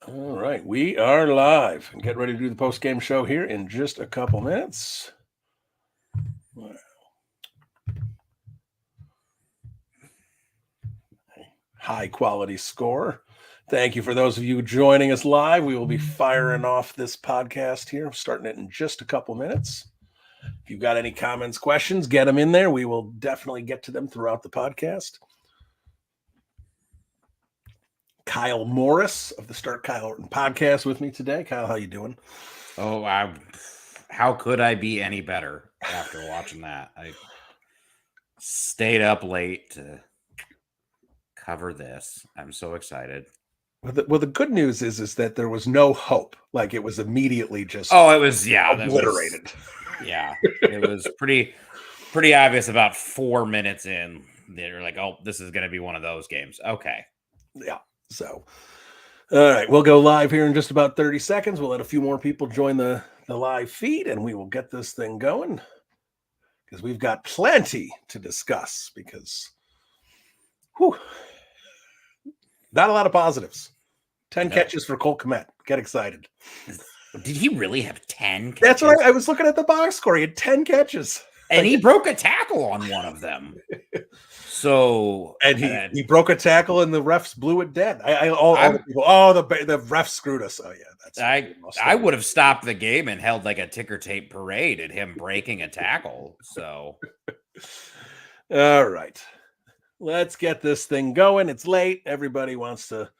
All right, we are live and get ready to do the post-game show here in just a couple minutes. High quality score. Thank you for those of you joining us live. We will be firing off this podcast here, starting it in just a couple minutes. If you've got any comments, questions, get them in there. We will definitely get to them throughout the podcast. Kyle Morris of the Start Kyle Orton podcast with me today. Kyle, how you doing? Oh, how could I be any better after watching that? I stayed up late to cover this. I'm so excited. Well, the good news is that there was no hope. Like it was immediately just it was obliterated. It was pretty obvious about 4 minutes in. They're like, oh, this is going to be one of those games. Okay. Yeah. So, all right, we'll go live here in just about 30 seconds. We'll let a few more people join the live feed, and we will get this thing going because we've got plenty to discuss because, not a lot of positives. 10 catches for Cole Kmet. Get excited. Did he really have 10 catches? That's what I was looking at the box score. He had 10 catches. And he broke a tackle on one of them. So he broke a tackle and the refs blew it dead. The refs screwed us. Oh yeah, I would have stopped the game and held like a ticker tape parade at him breaking a tackle. So all right, let's get this thing going. It's late. Everybody wants to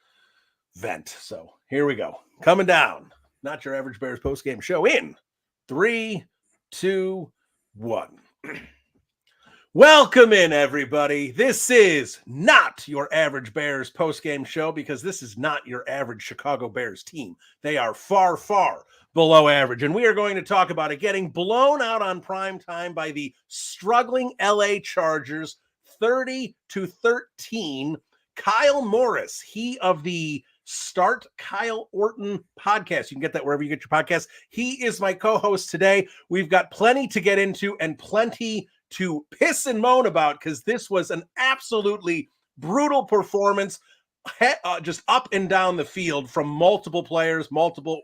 vent. So here we go. Coming down. Not Your Average Bears post-game show in 3, 2, 1. Welcome in, everybody. This is not Your Average Bears post-game show because this is not your average Chicago Bears team. They are far, far below average, and we are going to talk about it getting blown out on prime time by the struggling LA Chargers, 30-13. Kyle Morris, he of the Start Kyle Orton podcast. You can get that wherever you get your podcasts. He is my co-host today. We've got plenty to get into and plenty to piss and moan about because this was an absolutely brutal performance, just up and down the field from multiple players, multiple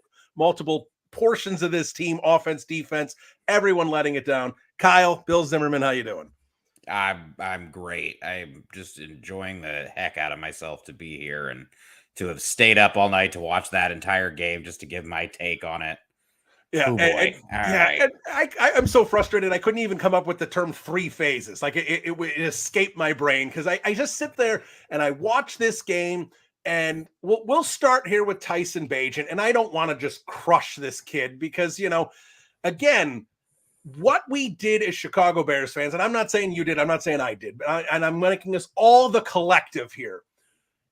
portions of this team, offense, defense, everyone letting it down. Kyle, Bill Zimmerman, how you doing? I'm great. I'm just enjoying the heck out of myself to be here and to have stayed up all night to watch that entire game just to give my take on it. Yeah, I'm so frustrated. I couldn't even come up with the term 3 phases. Like it escaped my brain because I just sit there and I watch this game. And we'll start here with Tyson Bagent, and I don't want to just crush this kid because again, what we did as Chicago Bears fans, and I'm not saying you did, I'm not saying I did, but I'm making us all the collective here.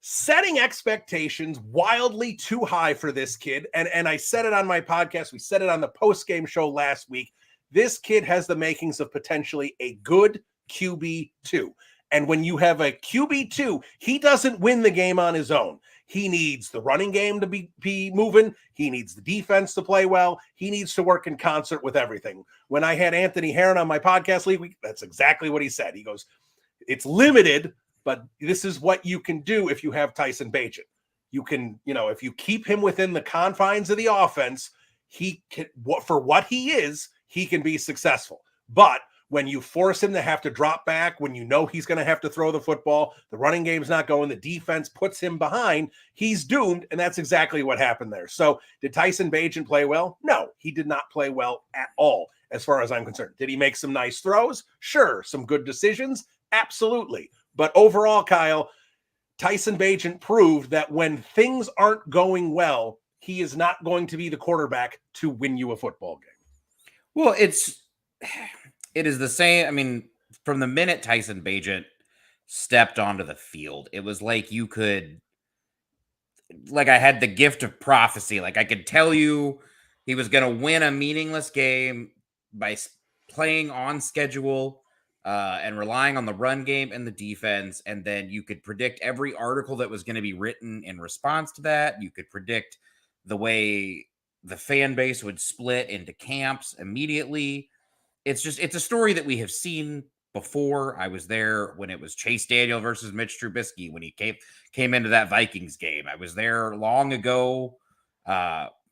Setting expectations wildly too high for this kid. And I said it on my podcast. We said it on the post-game show last week. This kid has the makings of potentially a good QB2. And when you have a QB2, he doesn't win the game on his own. He needs the running game to be moving. He needs the defense to play well. He needs to work in concert with everything. When I had Anthony Herron on my podcast league, that's exactly what he said. He goes, it's limited, but this is what you can do if you have Tyson Bagent. You can, if you keep him within the confines of the offense, he can, for what he is, he can be successful. But when you force him to have to drop back, when he's going to have to throw the football, the running game's not going, the defense puts him behind, he's doomed, and that's exactly what happened there. So did Tyson Bagent play well? No, he did not play well at all, as far as I'm concerned. Did he make some nice throws? Sure. Some good decisions? Absolutely. But overall, Kyle, Tyson Bagent proved that when things aren't going well, he is not going to be the quarterback to win you a football game. Well, it is the same. I mean, from the minute Tyson Bagent stepped onto the field, it was like I had the gift of prophecy. Like I could tell you he was going to win a meaningless game by playing on schedule and relying on the run game and the defense. And then you could predict every article that was going to be written in response to that. You could predict the way the fan base would split into camps immediately. It's a story that we have seen before. I was there when it was Chase Daniel versus Mitch Trubisky when he came into that Vikings game. I was there long ago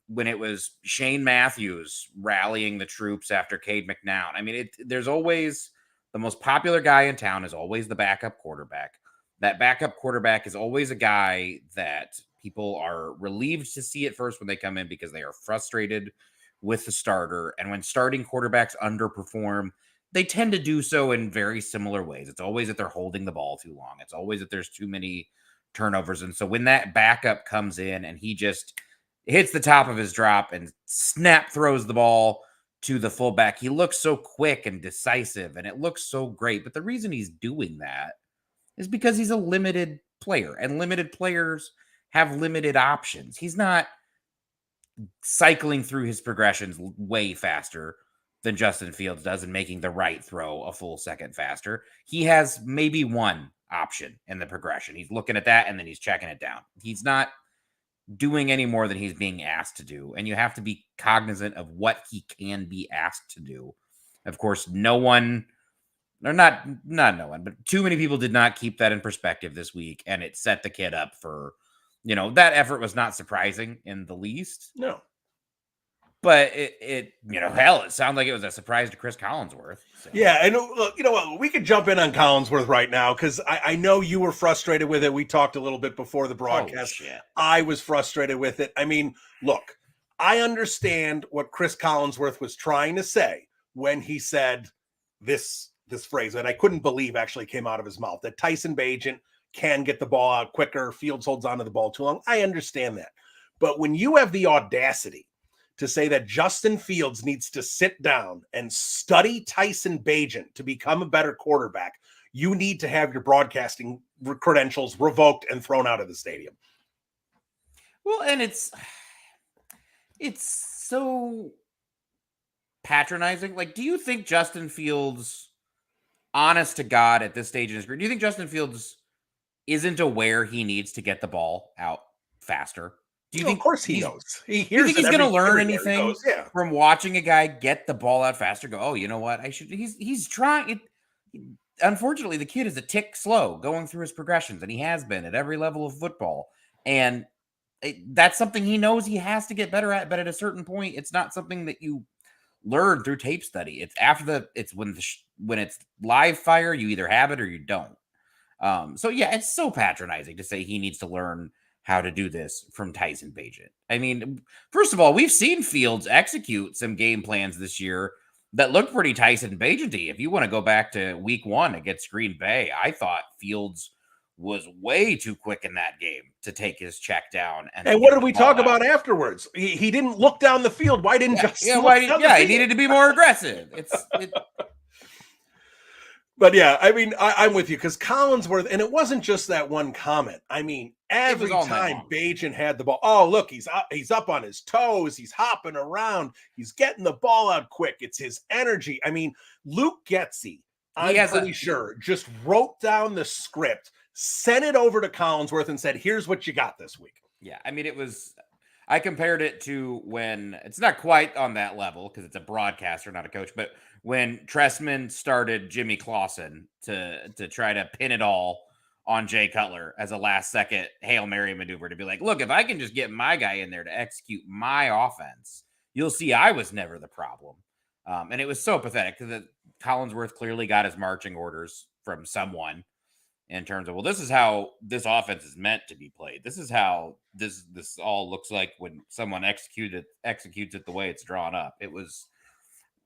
when it was Shane Matthews rallying the troops after Cade McNown. I mean, there's always the most popular guy in town is always the backup quarterback. That backup quarterback is always a guy that people are relieved to see at first when they come in because they are frustrated with the starter. And when starting quarterbacks underperform, they tend to do so in very similar ways. It's always that they're holding the ball too long. It's always that there's too many turnovers. And so when that backup comes in and he just hits the top of his drop and snap throws the ball to the fullback, he looks so quick and decisive and it looks so great. But the reason he's doing that is because he's a limited player and limited players have limited options. He's not cycling through his progressions way faster than Justin Fields does and making the right throw a full second faster. He has maybe one option in the progression. He's looking at that and then he's checking it down. He's not doing any more than he's being asked to do. And you have to be cognizant of what he can be asked to do. Of course, no one, or not no one, but too many people did not keep that in perspective this week. And it set the kid up for, that effort was not surprising in the least. No. But it sounded like it was a surprise to Chris Collinsworth. So. Yeah, and look, you know what? We could jump in on Collinsworth right now because I know you were frustrated with it. We talked a little bit before the broadcast. I was frustrated with it. I mean, look, I understand what Chris Collinsworth was trying to say when he said this phrase that I couldn't believe actually came out of his mouth, that Tyson Bagent can get the ball out quicker, Fields holds onto the ball too long. I understand that. But when you have the audacity to say that Justin Fields needs to sit down and study Tyson Bagent to become a better quarterback, you need to have your broadcasting credentials revoked and thrown out of the stadium. Well, and it's so patronizing. Like, do you think Justin Fields, honest to God, at this stage in his career, do you think Justin Fields isn't aware he needs to get the ball out faster? Do you think? Of course he knows. Do you think he's going to learn anything from watching a guy get the ball out faster? Go, oh, you know what? I should. He's trying. Unfortunately, the kid is a tick slow going through his progressions, and he has been at every level of football. And that's something he knows he has to get better at. But at a certain point, it's not something that you learn through tape study. It's it's when it's live fire, you either have it or you don't. So yeah, it's so patronizing to say he needs to learn how to do this from Tyson Bagent. I mean, first of all, we've seen Fields execute some game plans this year that look pretty Tyson Bagent-y. If you want to go back to week 1 against Green Bay, I thought Fields was way too quick in that game to take his check down. And what did we talk about afterwards? He didn't look down the field. Why didn't Justin look down the field? He needed to be more aggressive. But yeah, I mean, I'm with you because Collinsworth, and it wasn't just that one comment. I mean, every time Bagent had the ball, oh, look, he's up on his toes. He's hopping around. He's getting the ball out quick. It's his energy. I mean, Luke Getsy, I'm pretty sure, just wrote down the script, sent it over to Collinsworth and said, here's what you got this week. Yeah, I mean, I compared it to when, it's not quite on that level because it's a broadcaster, not a coach, but when Tressman started Jimmy Clausen to try to pin it all on Jay Cutler as a last second Hail Mary maneuver to be like, look, if I can just get my guy in there to execute my offense, you'll see I was never the problem. And it was so pathetic because Collinsworth clearly got his marching orders from someone in terms of, well, this is how this offense is meant to be played. This is how this all looks like when someone executes it the way it's drawn up. It was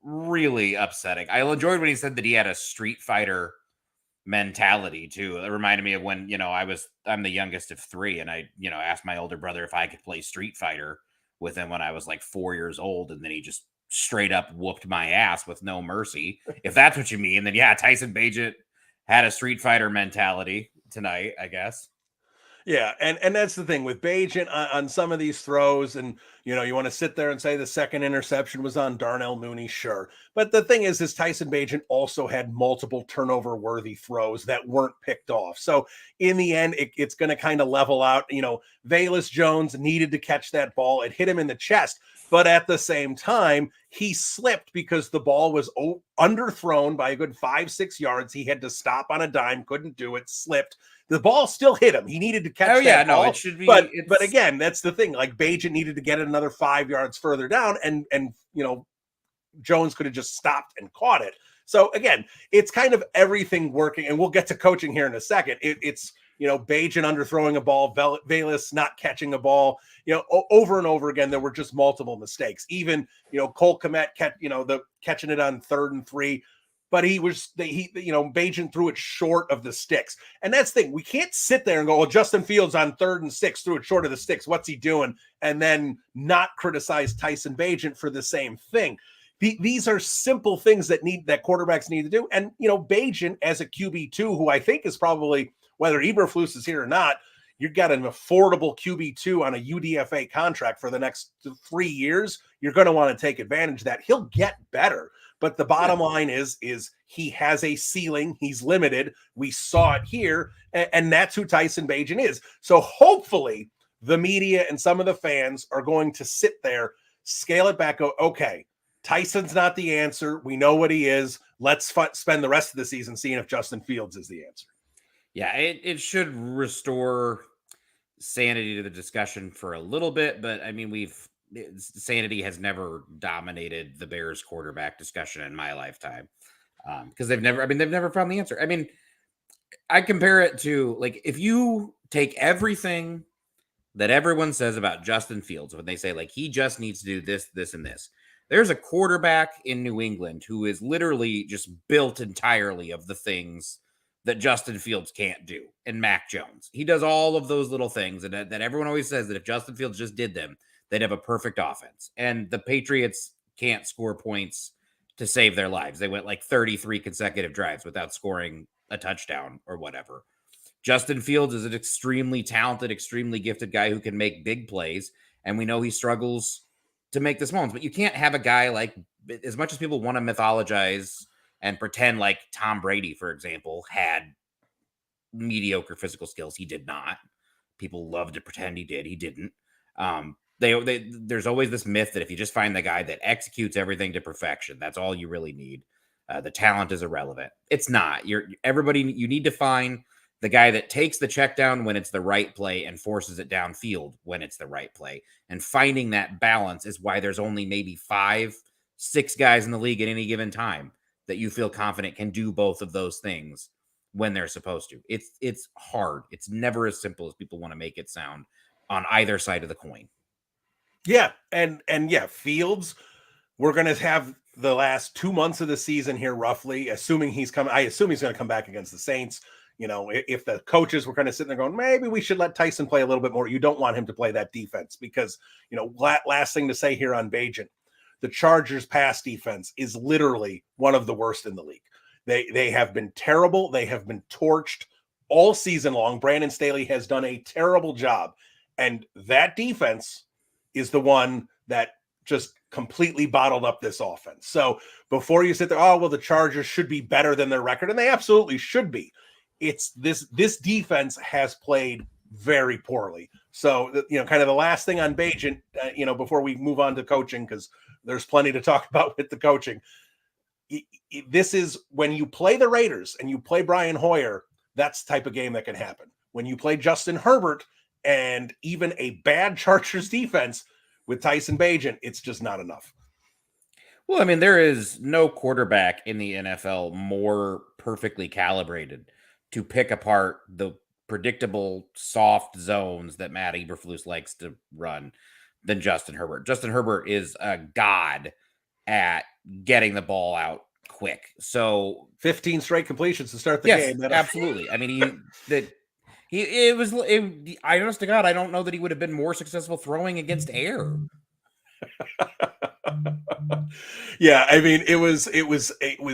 really upsetting. I enjoyed when he said that he had a Street Fighter mentality too. It reminded me of when, I'm the youngest of 3 and I, asked my older brother if I could play Street Fighter with him when I was like 4 years old. And then he just straight up whooped my ass with no mercy. If that's what you mean, then yeah, Tyson Bagent had a Street Fighter mentality tonight, I guess. Yeah, and that's the thing with Bagent on some of these throws, and you want to sit there and say the second interception was on Darnell Mooney, sure, But the thing is Tyson Bagent also had multiple turnover worthy throws that weren't picked off. So in the end, it's going to kind of level out. Velus Jones needed to catch that ball. It hit him in the chest. But at the same time, he slipped because the ball was underthrown by a good 5-6 yards. He had to stop on a dime, couldn't do it, slipped. The ball still hit him. He needed to catch that ball. It should be. But again, that's the thing. Like Bagent needed to get it another 5 yards further down, and Jones could have just stopped and caught it. So again, it's kind of everything working, and we'll get to coaching here in a second. It's Bagent underthrowing a ball, Velus not catching a ball. Over and over again, there were just multiple mistakes. Even Cole Kmet catching it on 3rd and 3. But Bagent threw it short of the sticks. And that's the thing. We can't sit there and go, well, Justin Fields on 3rd and 6 threw it short of the sticks. What's he doing? And then not criticize Tyson Bagent for the same thing. These are simple things that quarterbacks need to do. And, Bagent as a QB2, who I think is probably, whether Eberflus is here or not, you've got an affordable QB2 on a UDFA contract for the next 3 years. You're going to want to take advantage of that. He'll get better. But the bottom line is he has a ceiling. He's limited. We saw it here. And that's who Tyson Bagent is. So hopefully the media and some of the fans are going to sit there, scale it back, go, okay, Tyson's not the answer. We know what he is. Let's spend the rest of the season seeing if Justin Fields is the answer. Yeah, it should restore sanity to the discussion for a little bit, but I mean, sanity has never dominated the Bears quarterback discussion in my lifetime, because they've never found the answer. I mean, I compare it to, like, if you take everything that everyone says about Justin Fields when they say, like, he just needs to do this, this, and this. There's a quarterback in New England who is literally just built entirely of the things that Justin Fields can't do, and Mac Jones. He does all of those little things, and that everyone always says that if Justin Fields just did them, they'd have a perfect offense. And the Patriots can't score points to save their lives. They went like 33 consecutive drives without scoring a touchdown or whatever. Justin Fields is an extremely talented, extremely gifted guy who can make big plays, and we know he struggles to make the small ones. But you can't have a guy like, as much as people want to mythologize and pretend like Tom Brady, for example, had mediocre physical skills. He did not. People love to pretend he did. He didn't. There's always this myth that if you just find the guy that executes everything to perfection, that's all you really need. The talent is irrelevant. It's not. You need to find the guy that takes the check down when it's the right play and forces it downfield when it's the right play. And finding that balance is why there's only maybe 5-6 guys in the league at any given time that you feel confident can do both of those things when they're supposed to. It's hard. It's never as simple as people want to make it sound on either side of the coin. Yeah. And yeah, Fields, we're going to have the last 2 months of the season here, roughly, assuming he's coming. I assume he's going to come back against the Saints. If the coaches were kind of sitting there going, maybe we should let Tyson play a little bit more. You don't want him to play that defense because, last thing to say here on Bagent, the Chargers pass defense is literally one of the worst in the league. They have been terrible. They have been torched all season long. Brandon Staley has done a terrible job. And that defense is the one that just completely bottled up this offense. So before you sit there, oh, well, the Chargers should be better than their record, and they absolutely should be. It's this defense has played very poorly. So, kind of the last thing on Bagent, before we move on to coaching, because there's plenty to talk about with the coaching. This is when you play the Raiders and you play Brian Hoyer, that's the type of game that can happen. When you play Justin Herbert and even a bad Chargers defense with Tyson Bagent, it's just not enough. Well, I mean, there is no quarterback in the NFL more perfectly calibrated to pick apart the predictable soft zones that Matt Eberflus likes to run than Justin Herbert. Justin Herbert is a god at getting the ball out quick. So 15 straight completions to start the game. Absolutely. I mean, I honest to God, I don't know that he would have been more successful throwing against air. Yeah, I mean, it was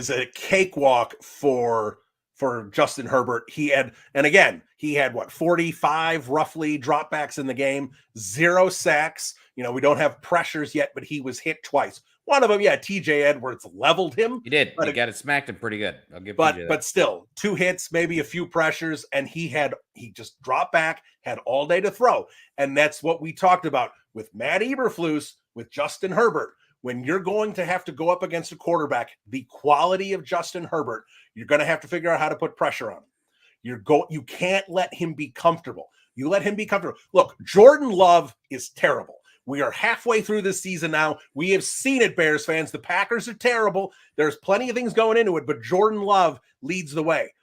a cakewalk for Justin Herbert. He had what, 45 roughly dropbacks in the game, 0 sacks. We don't have pressures yet, but he was hit twice. One of them, yeah, TJ Edwards leveled him. He did. He got it smacked him pretty good. I'll give but TJ that. But still, 2 hits, maybe a few pressures, and he just dropped back, had all day to throw. And that's what we talked about with Matt Eberflus, with Justin Herbert. When you're going to have to go up against a quarterback, the quality of Justin Herbert, you're going to have to figure out how to put pressure on him. You can't let him be comfortable. You let him be comfortable. Look, Jordan Love is terrible. We are halfway through this season now. We have seen it, Bears fans. The Packers are terrible. There's plenty of things going into it, but Jordan Love leads the way.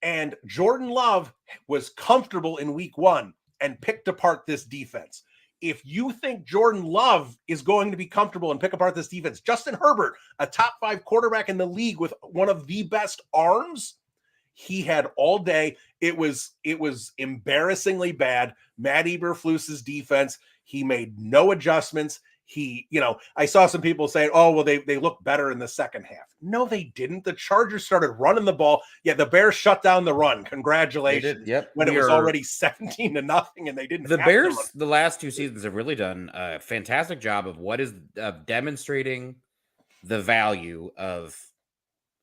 And Jordan Love was comfortable in week 1 and picked apart this defense. If you think Jordan Love is going to be comfortable and pick apart this defense, Justin Herbert, a top 5 quarterback in the league with one of the best arms, he had all day. It was embarrassingly bad. Matt Eberflus's defense, he made no adjustments. I saw some people saying, oh, well, they look better in the second half. No, they didn't. The Chargers started running the ball. Yeah, the Bears shut down the run. Congratulations. Yep. When it was already 17-0 and they didn't. The Bears, the last 2 seasons, have really done a fantastic job of demonstrating the value of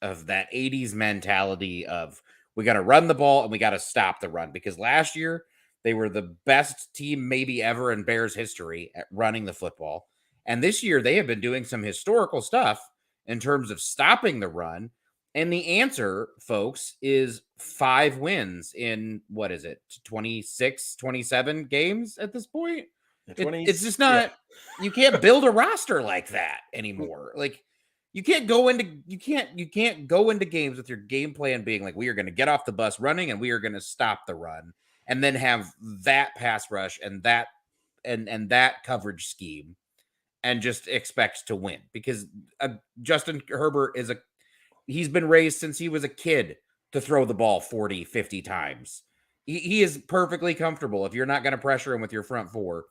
that 80s mentality of we got to run the ball and we got to stop the run. Because last year they were the best team maybe ever in Bears history at running the football. And this year they have been doing some historical stuff in terms of stopping the run. And the answer, folks, is 5 wins in, 26, 27 games at this point? It's just not, you can't build a roster like that anymore. Like, you can't go into games with your game plan being like, we are going to get off the bus running and we are going to stop the run, and then have that pass rush and that coverage scheme and just expect to win. Because Justin Herbert he's been raised since he was a kid to throw the ball 40, 50 times. He is perfectly comfortable, if you're not going to pressure him with your front 4,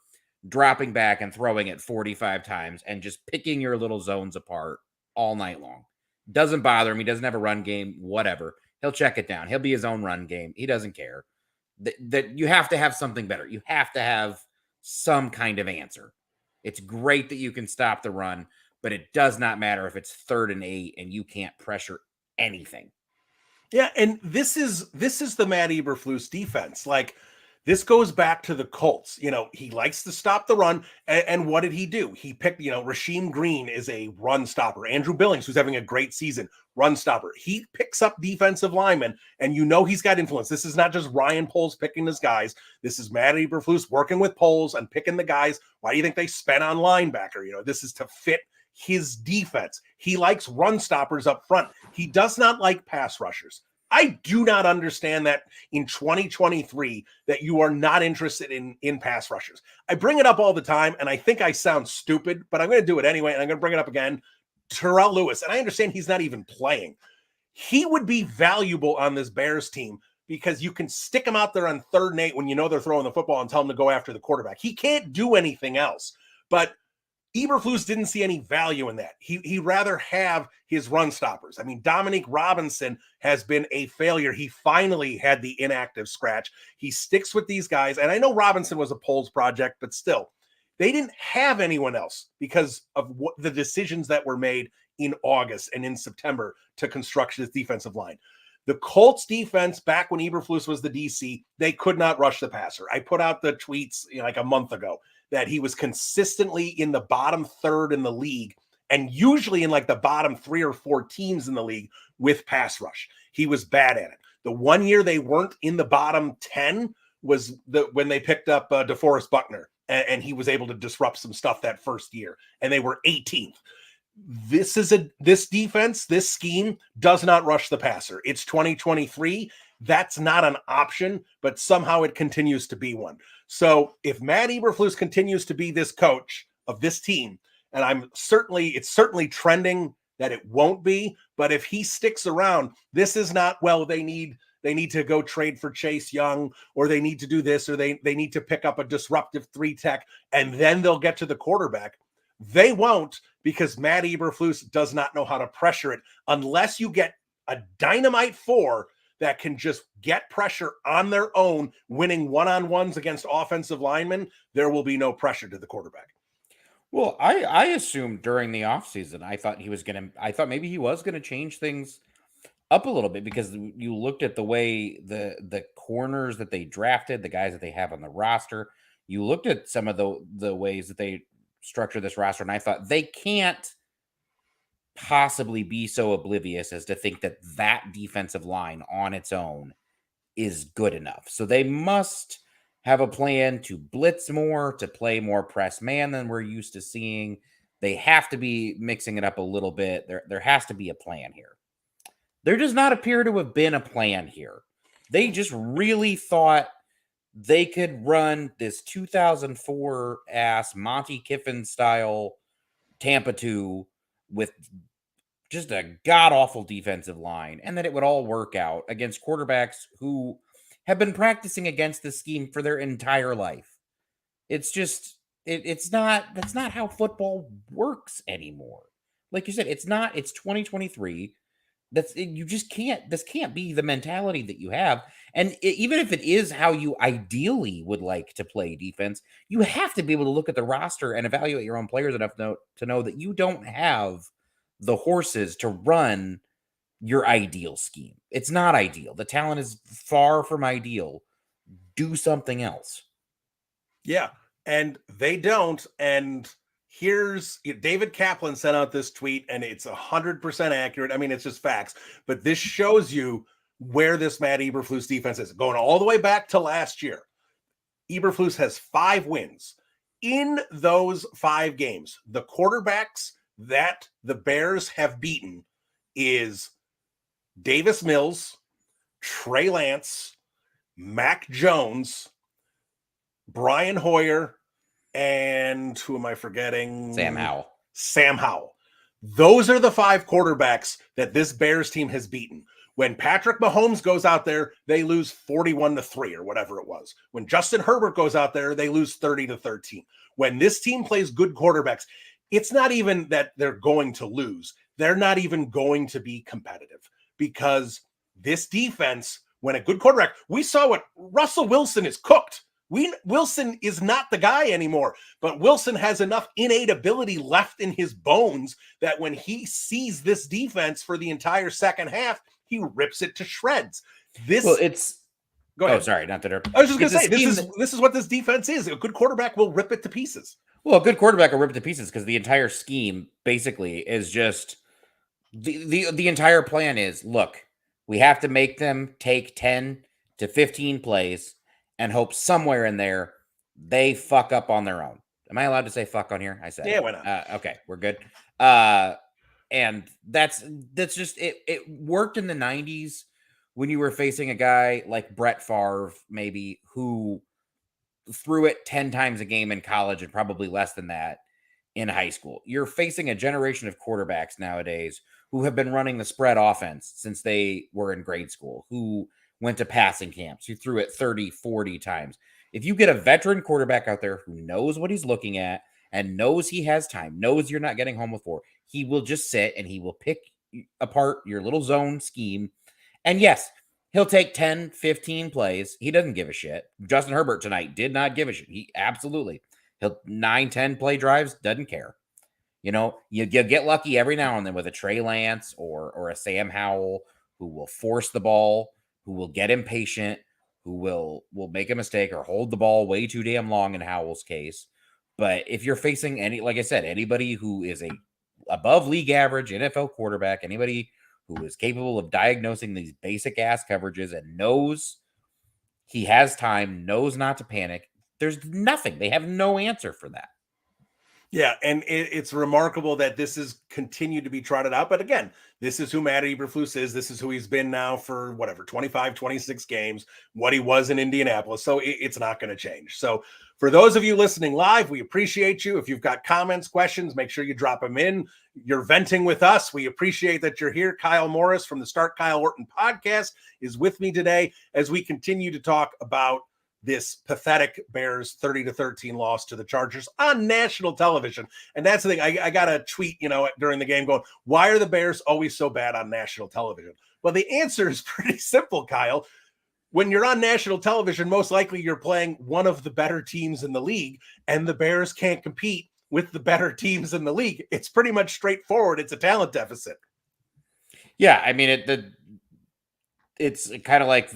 dropping back and throwing it 45 times and just picking your little zones apart all night long. Doesn't bother him. He doesn't have a run game, whatever. He'll check it down. He'll be his own run game. He doesn't care. That you have to have something better. You have to have some kind of answer. It's great that you can stop the run, but it does not matter if it's 3rd and 8 and you can't pressure anything. Yeah, and this is the Matt Eberflus defense. Like, this goes back to the Colts. He likes to stop the run. And what did he do? He picked, Rasheem Green is a run stopper. Andrew Billings, who's having a great season, run stopper. He picks up defensive linemen, and he's got influence. This is not just Ryan Poles picking his guys. This is Matt Eberflus working with Poles and picking the guys. Why do you think they spent on linebacker? This is to fit his defense. He likes run stoppers up front. He does not like pass rushers. I do not understand that in 2023 that you are not interested in pass rushers. I bring it up all the time, and I think I sound stupid, but I'm going to do it anyway, and I'm going to bring it up again. Terrell Lewis, and I understand he's not even playing. He would be valuable on this Bears team because you can stick him out there on 3rd and 8 when they're throwing the football and tell him to go after the quarterback. He can't do anything else, but Eberflus didn't see any value in that. He'd rather have his run stoppers. I mean, Dominique Robinson has been a failure. He finally had the inactive scratch. He sticks with these guys. And I know Robinson was a Poles project, but still, they didn't have anyone else because of what the decisions that were made in August and in September to construct this defensive line. The Colts defense, back when Eberflus was the DC, they could not rush the passer. I put out the tweets like a month ago that he was consistently in the bottom 3rd in the league and usually in like the bottom 3 or 4 teams in the league with pass rush. He was bad at it. The one year they weren't in the bottom 10 was when they picked up DeForest Buckner, and he was able to disrupt some stuff that first year, and they were 18th. This defense, this scheme does not rush the passer. It's 2023. That's not an option, but somehow it continues to be one. So if Matt Eberflus continues to be this coach of this team, and it's certainly trending that it won't be, but if he sticks around, this is not, well, they need to go trade for Chase Young, or they need to do this, or they need to pick up a disruptive 3 tech, and then they'll get to the quarterback. They won't, because Matt Eberflus does not know how to pressure it unless you get a dynamite 4 that can just get pressure on their own, winning one-on-ones against offensive linemen. There will be no pressure to the quarterback. Well, I assumed during the offseason, I thought maybe he was gonna change things up a little bit because you looked at the way the corners that they drafted, the guys that they have on the roster. You looked at some of the ways that they structure this roster, and I thought they can't possibly be so oblivious as to think that that defensive line on its own is good enough. So they must have a plan to blitz more, to play more press man than we're used to seeing. They have to be mixing it up a little bit. There has to be a plan here. There does not appear to have been a plan here. They just really thought they could run this 2004 ass Monty Kiffin style Tampa 2 with just a god awful defensive line, and that it would all work out against quarterbacks who have been practicing against this scheme for their entire life. It's just it's not that's not how football works anymore. Like you said, it's 2023. You just can't, this can't be the mentality that you have. And even if it is how you ideally would like to play defense, you have to be able to look at the roster and evaluate your own players enough to know that you don't have the horses to run your ideal scheme. It's not ideal. The talent is far from ideal. Do something else. Yeah, and they don't. And here's David Kaplan sent out this tweet, and it's 100% accurate. I mean, it's just facts, but this shows you where this Matt Eberflus defense is going all the way back to last year. Eberflus has 5 wins. In those 5 games, the quarterbacks that the Bears have beaten is Davis Mills, Trey Lance, Mac Jones, Brian Hoyer, and who am I forgetting? Sam Howell. Sam Howell. Those are the 5 quarterbacks that this Bears team has beaten. When Patrick Mahomes goes out there, they lose 41-3 or whatever it was. When Justin Herbert goes out there, they lose 30-13. When this team plays good quarterbacks, it's not even that they're going to lose. They're not even going to be competitive because this defense, when a good quarterback, we saw what Russell Wilson is cooked. Wilson is not the guy anymore, but Wilson has enough innate ability left in his bones that when he sees this defense for the entire second half, he rips it to shreds. Go ahead. Oh, sorry, not that. I was just going to say, this is what this defense is. A good quarterback will rip it to pieces. Well, a good quarterback will rip it to pieces because the entire scheme basically is just the entire plan is, look, we have to make them take 10 to 15 plays and hope somewhere in there they fuck up on their own. Am I allowed to say fuck on here? I said, yeah, why not? Okay, we're good. And that's just it. It worked in the 90s when you were facing a guy like Brett Favre, maybe, who threw it 10 times a game in college and probably less than that in high school. You're facing a generation of quarterbacks nowadays who have been running the spread offense since they were in grade school, who went to passing camps, who threw it 30, 40 times. If you get a veteran quarterback out there who knows what he's looking at and knows he has time, knows you're not getting home before, he will just sit and he will pick apart your little zone scheme. And yes, he'll take 10, 15 plays. He doesn't give a shit. Justin Herbert tonight did not give a shit. He absolutely. He'll 9, 10 play drives, doesn't care. You know, you get lucky every now and then with a Trey Lance or a Sam Howell who will force the ball, who will get impatient, who will make a mistake or hold the ball way too damn long in Howell's case. But if you're facing like I said, anybody who is a above league average NFL quarterback, anybody who is capable of diagnosing these basic ass coverages and knows he has time, knows not to panic, there's nothing. They have no answer for that. Yeah, and it's remarkable that this has continued to be trotted out. But again, this is who Matt Eberflus is. This is who he's been now for 25, 26 games, what he was in Indianapolis. So it's not going to change. So for those of you listening live, we appreciate you. If you've got comments, questions, make sure you drop them in. You're venting with us. We appreciate that you're here. Kyle Morris from the Start Kyle Orton podcast is with me today as we continue to talk about this pathetic Bears 30-13 loss to the Chargers on national television. And that's the thing. I got a tweet, during the game going, why are the Bears always so bad on national television? Well, the answer is pretty simple, Kyle. When you're on national television, most likely you're playing one of the better teams in the league, and the Bears can't compete with the better teams in the league. It's pretty much straightforward. It's a talent deficit. Yeah, I mean it's kind of like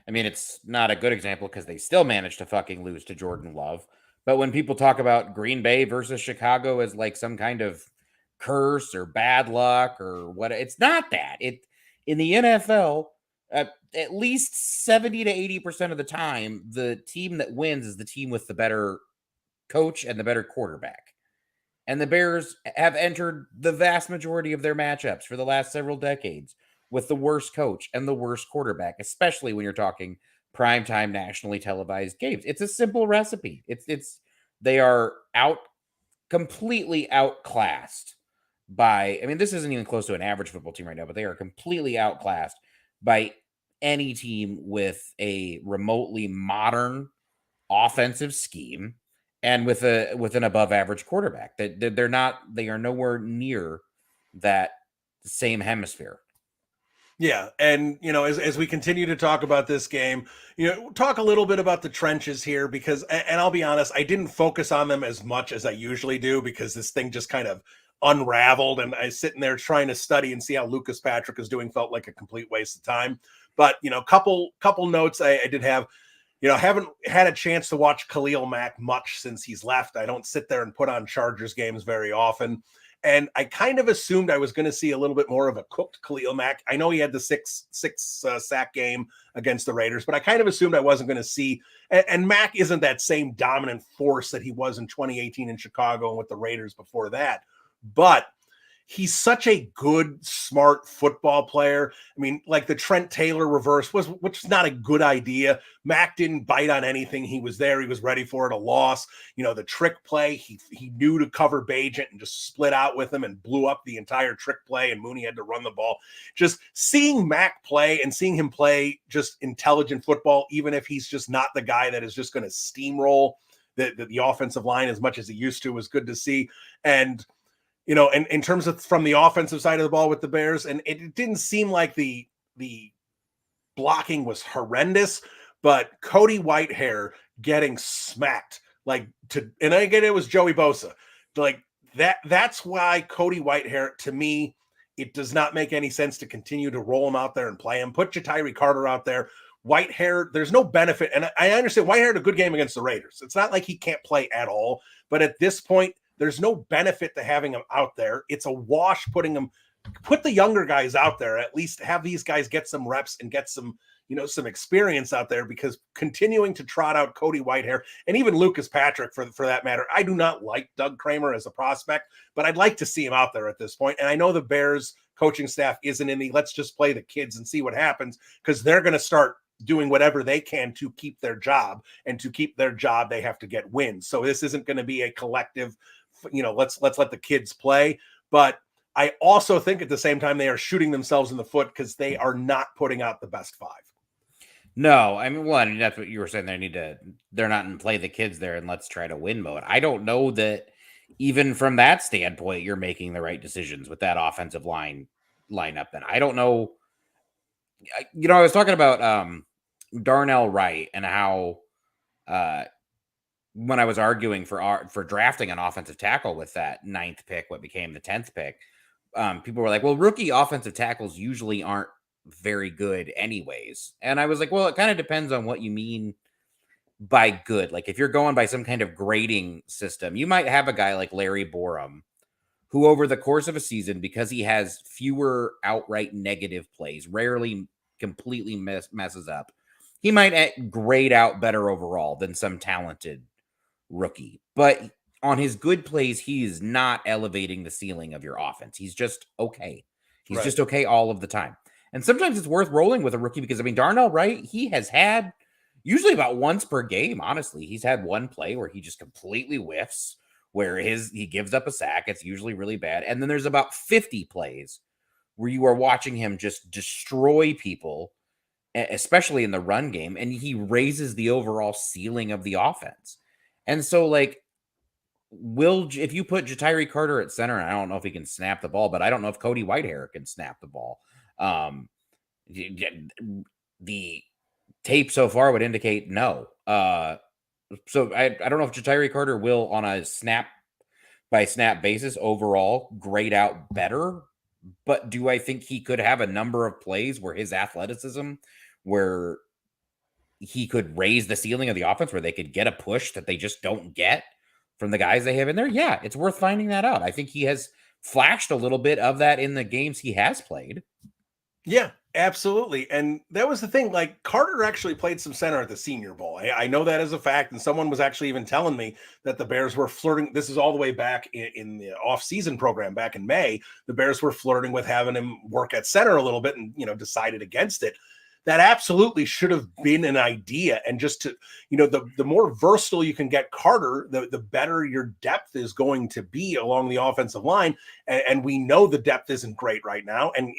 it's not a good example because they still managed to fucking lose to Jordan Love. But when people talk about Green Bay versus Chicago as like some kind of curse or bad luck or what, it's not that. It in the NFL, at least 70 to 80% of the time, the team that wins is the team with the better coach and the better quarterback. And the Bears have entered the vast majority of their matchups for the last several decades with the worst coach and the worst quarterback, especially when you're talking primetime nationally televised games. It's a simple recipe. It's they are completely outclassed by, I mean, this isn't even close to an average football team right now, but they are completely outclassed by any team with a remotely modern offensive scheme and with an above average quarterback. They are nowhere near that same hemisphere. Yeah, and as we continue to talk about this game, talk a little bit about the trenches here, because, and I'll be honest, I didn't focus on them as much as I usually do because this thing just kind of unraveled, and I sitting there trying to study and see how Lucas Patrick is doing felt like a complete waste of time. But couple notes I did have. Haven't had a chance to watch Khalil Mack much since he's left. I don't sit there and put on Chargers games very often. And I kind of assumed I was going to see a little bit more of a cooked Khalil Mack. I know he had the six sack game against the Raiders, but I kind of assumed I wasn't going to see. And Mack isn't that same dominant force that he was in 2018 in Chicago and with the Raiders before that. But he's such a good, smart football player. I mean, like the Trent Taylor reverse which is not a good idea. Mack didn't bite on anything. He was there. He was ready for it. A loss. The trick play, he knew to cover Bagent and just split out with him and blew up the entire trick play, and Mooney had to run the ball. Just seeing Mack play and seeing him play just intelligent football, even if he's just not the guy that is just going to steamroll the offensive line as much as he used to, was good to see. And in terms of from the offensive side of the ball with the Bears, and it didn't seem like the blocking was horrendous, but Cody Whitehair getting smacked and I get it was Joey Bosa. Like that's why Cody Whitehair, to me, it does not make any sense to continue to roll him out there and play him. Put Ja'Tyre Carter out there. Whitehair, there's no benefit. And I understand Whitehair had a good game against the Raiders. It's not like he can't play at all, but at this point, there's no benefit to having him out there. It's a wash put the younger guys out there, at least have these guys get some reps and get some, some experience out there, because continuing to trot out Cody Whitehair and even Lucas Patrick for that matter. I do not like Doug Kramer as a prospect, but I'd like to see him out there at this point. And I know the Bears coaching staff isn't in the let's just play the kids and see what happens, because they're going to start doing whatever they can to keep their job, and to keep their job, they have to get wins. So this isn't going to be a collective, let's let the kids play. But I also think at the same time they are shooting themselves in the foot, because they are not putting out the best five. No, I mean, that's what you were saying. They're not in play the kids there and let's try to win mode. I don't know that even from that standpoint, you're making the right decisions with that offensive lineup. And I don't know. I was talking about Darnell Wright and how when I was arguing for drafting an offensive tackle with that 9th pick, what became the 10th pick, people were like, well, rookie offensive tackles usually aren't very good anyways. And I was like, well, it kind of depends on what you mean by good. Like if you're going by some kind of grading system, you might have a guy like Larry Borum, who over the course of a season, because he has fewer outright negative plays, rarely completely messes up, he might grade out better overall than some talented rookie. But on his good plays, he is not elevating the ceiling of your offense. He's just okay. He's just okay all of the time. And sometimes it's worth rolling with a rookie, because, I mean, Darnell Wright, he has had usually about once per game, honestly. He's had one play where he just completely whiffs, where he gives up a sack. It's usually really bad. And then there's about 50 plays where you are watching him just destroy people, especially in the run game, and he raises the overall ceiling of the offense. And so, like, if you put Ja'Tyre Carter at center, and I don't know if he can snap the ball, but I don't know if Cody Whitehair can snap the ball. The tape so far would indicate no. So I don't know if Ja'Tyre Carter will, on a snap by snap basis, overall grade out better. But do I think he could have a number of plays where his athleticism, where he could raise the ceiling of the offense, where they could get a push that they just don't get from the guys they have in there? Yeah, it's worth finding that out. I think he has flashed a little bit of that in the games he has played. Yeah, absolutely. And that was the thing. Like, Carter actually played some center at the Senior Bowl. I know that as a fact. And someone was actually even telling me that the Bears were flirting. This is all the way back in the off-season program back in May. The Bears were flirting with having him work at center a little bit and, decided against it. That absolutely should have been an idea. And just to, the more versatile you can get Carter, the better your depth is going to be along the offensive line. And we know the depth isn't great right now. And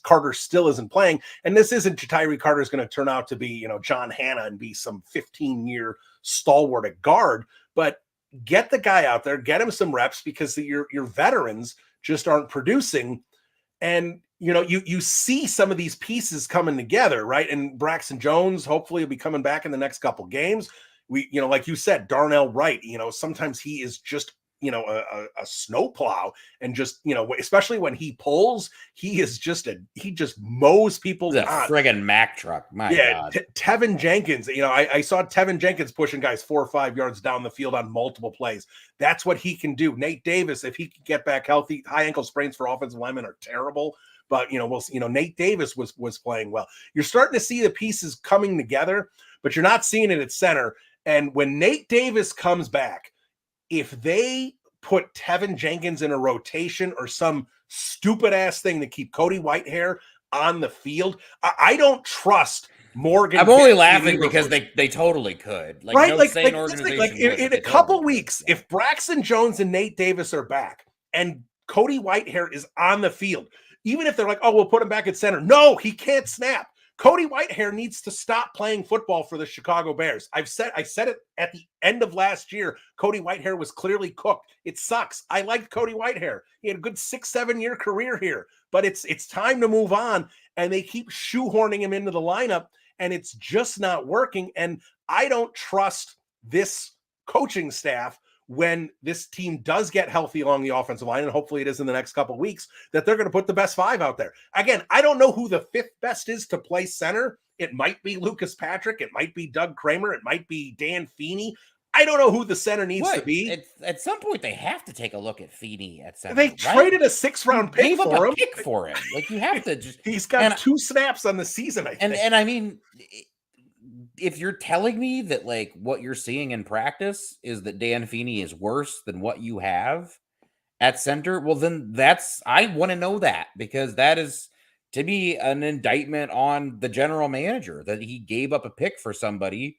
Carter still isn't playing. And this isn't Ja'Tyre Carter is going to turn out to be, John Hanna and be some 15-year stalwart at guard. But get the guy out there, get him some reps, because your veterans just aren't producing. And you see some of these pieces coming together, right? And Braxton Jones hopefully will be coming back in the next couple games. We, like you said, Darnell Wright, sometimes he is just, a snowplow, and just, especially when he pulls, he just mows people down. Friggin' Mack truck. My God. Tevin Jenkins, I saw Tevin Jenkins pushing guys 4 or 5 yards down the field on multiple plays. That's what he can do. Nate Davis, if he can get back healthy, high ankle sprains for offensive linemen are terrible. But Nate Davis was playing well. You're starting to see the pieces coming together, but you're not seeing it at center. And when Nate Davis comes back, if they put Tevin Jenkins in a rotation or some stupid ass thing to keep Cody Whitehair on the field, I don't trust Morgan. I'm only laughing because they totally could. Like, right? No in a couple weeks, if Braxton Jones and Nate Davis are back and Cody Whitehair is on the field, even if they're like, oh, we'll put him back at center. No, he can't snap. Cody Whitehair needs to stop playing football for the Chicago Bears. I said it at the end of last year. Cody Whitehair was clearly cooked. It sucks. I liked Cody Whitehair. He had a good 6-7 year career here, but it's time to move on. And they keep shoehorning him into the lineup, and it's just not working. And I don't trust this coaching staff when this team does get healthy along the offensive line, and hopefully it is in the next couple of weeks, that they're going to put the best 5 out there. Again, I don't know who the 5th best is to play center. It might be Lucas Patrick. It might be Doug Kramer. It might be Dan Feeney. I don't know who the center needs to be. At some point, they have to take a look at Feeney at center. They traded a 6th-round pick for him. Like, you have to just. He's got 2 snaps on the season, I think. And I mean, if you're telling me that, like, what you're seeing in practice is that Dan Feeney is worse than what you have at center, well, then I want to know that, because that is, to me, an indictment on the general manager, that he gave up a pick for somebody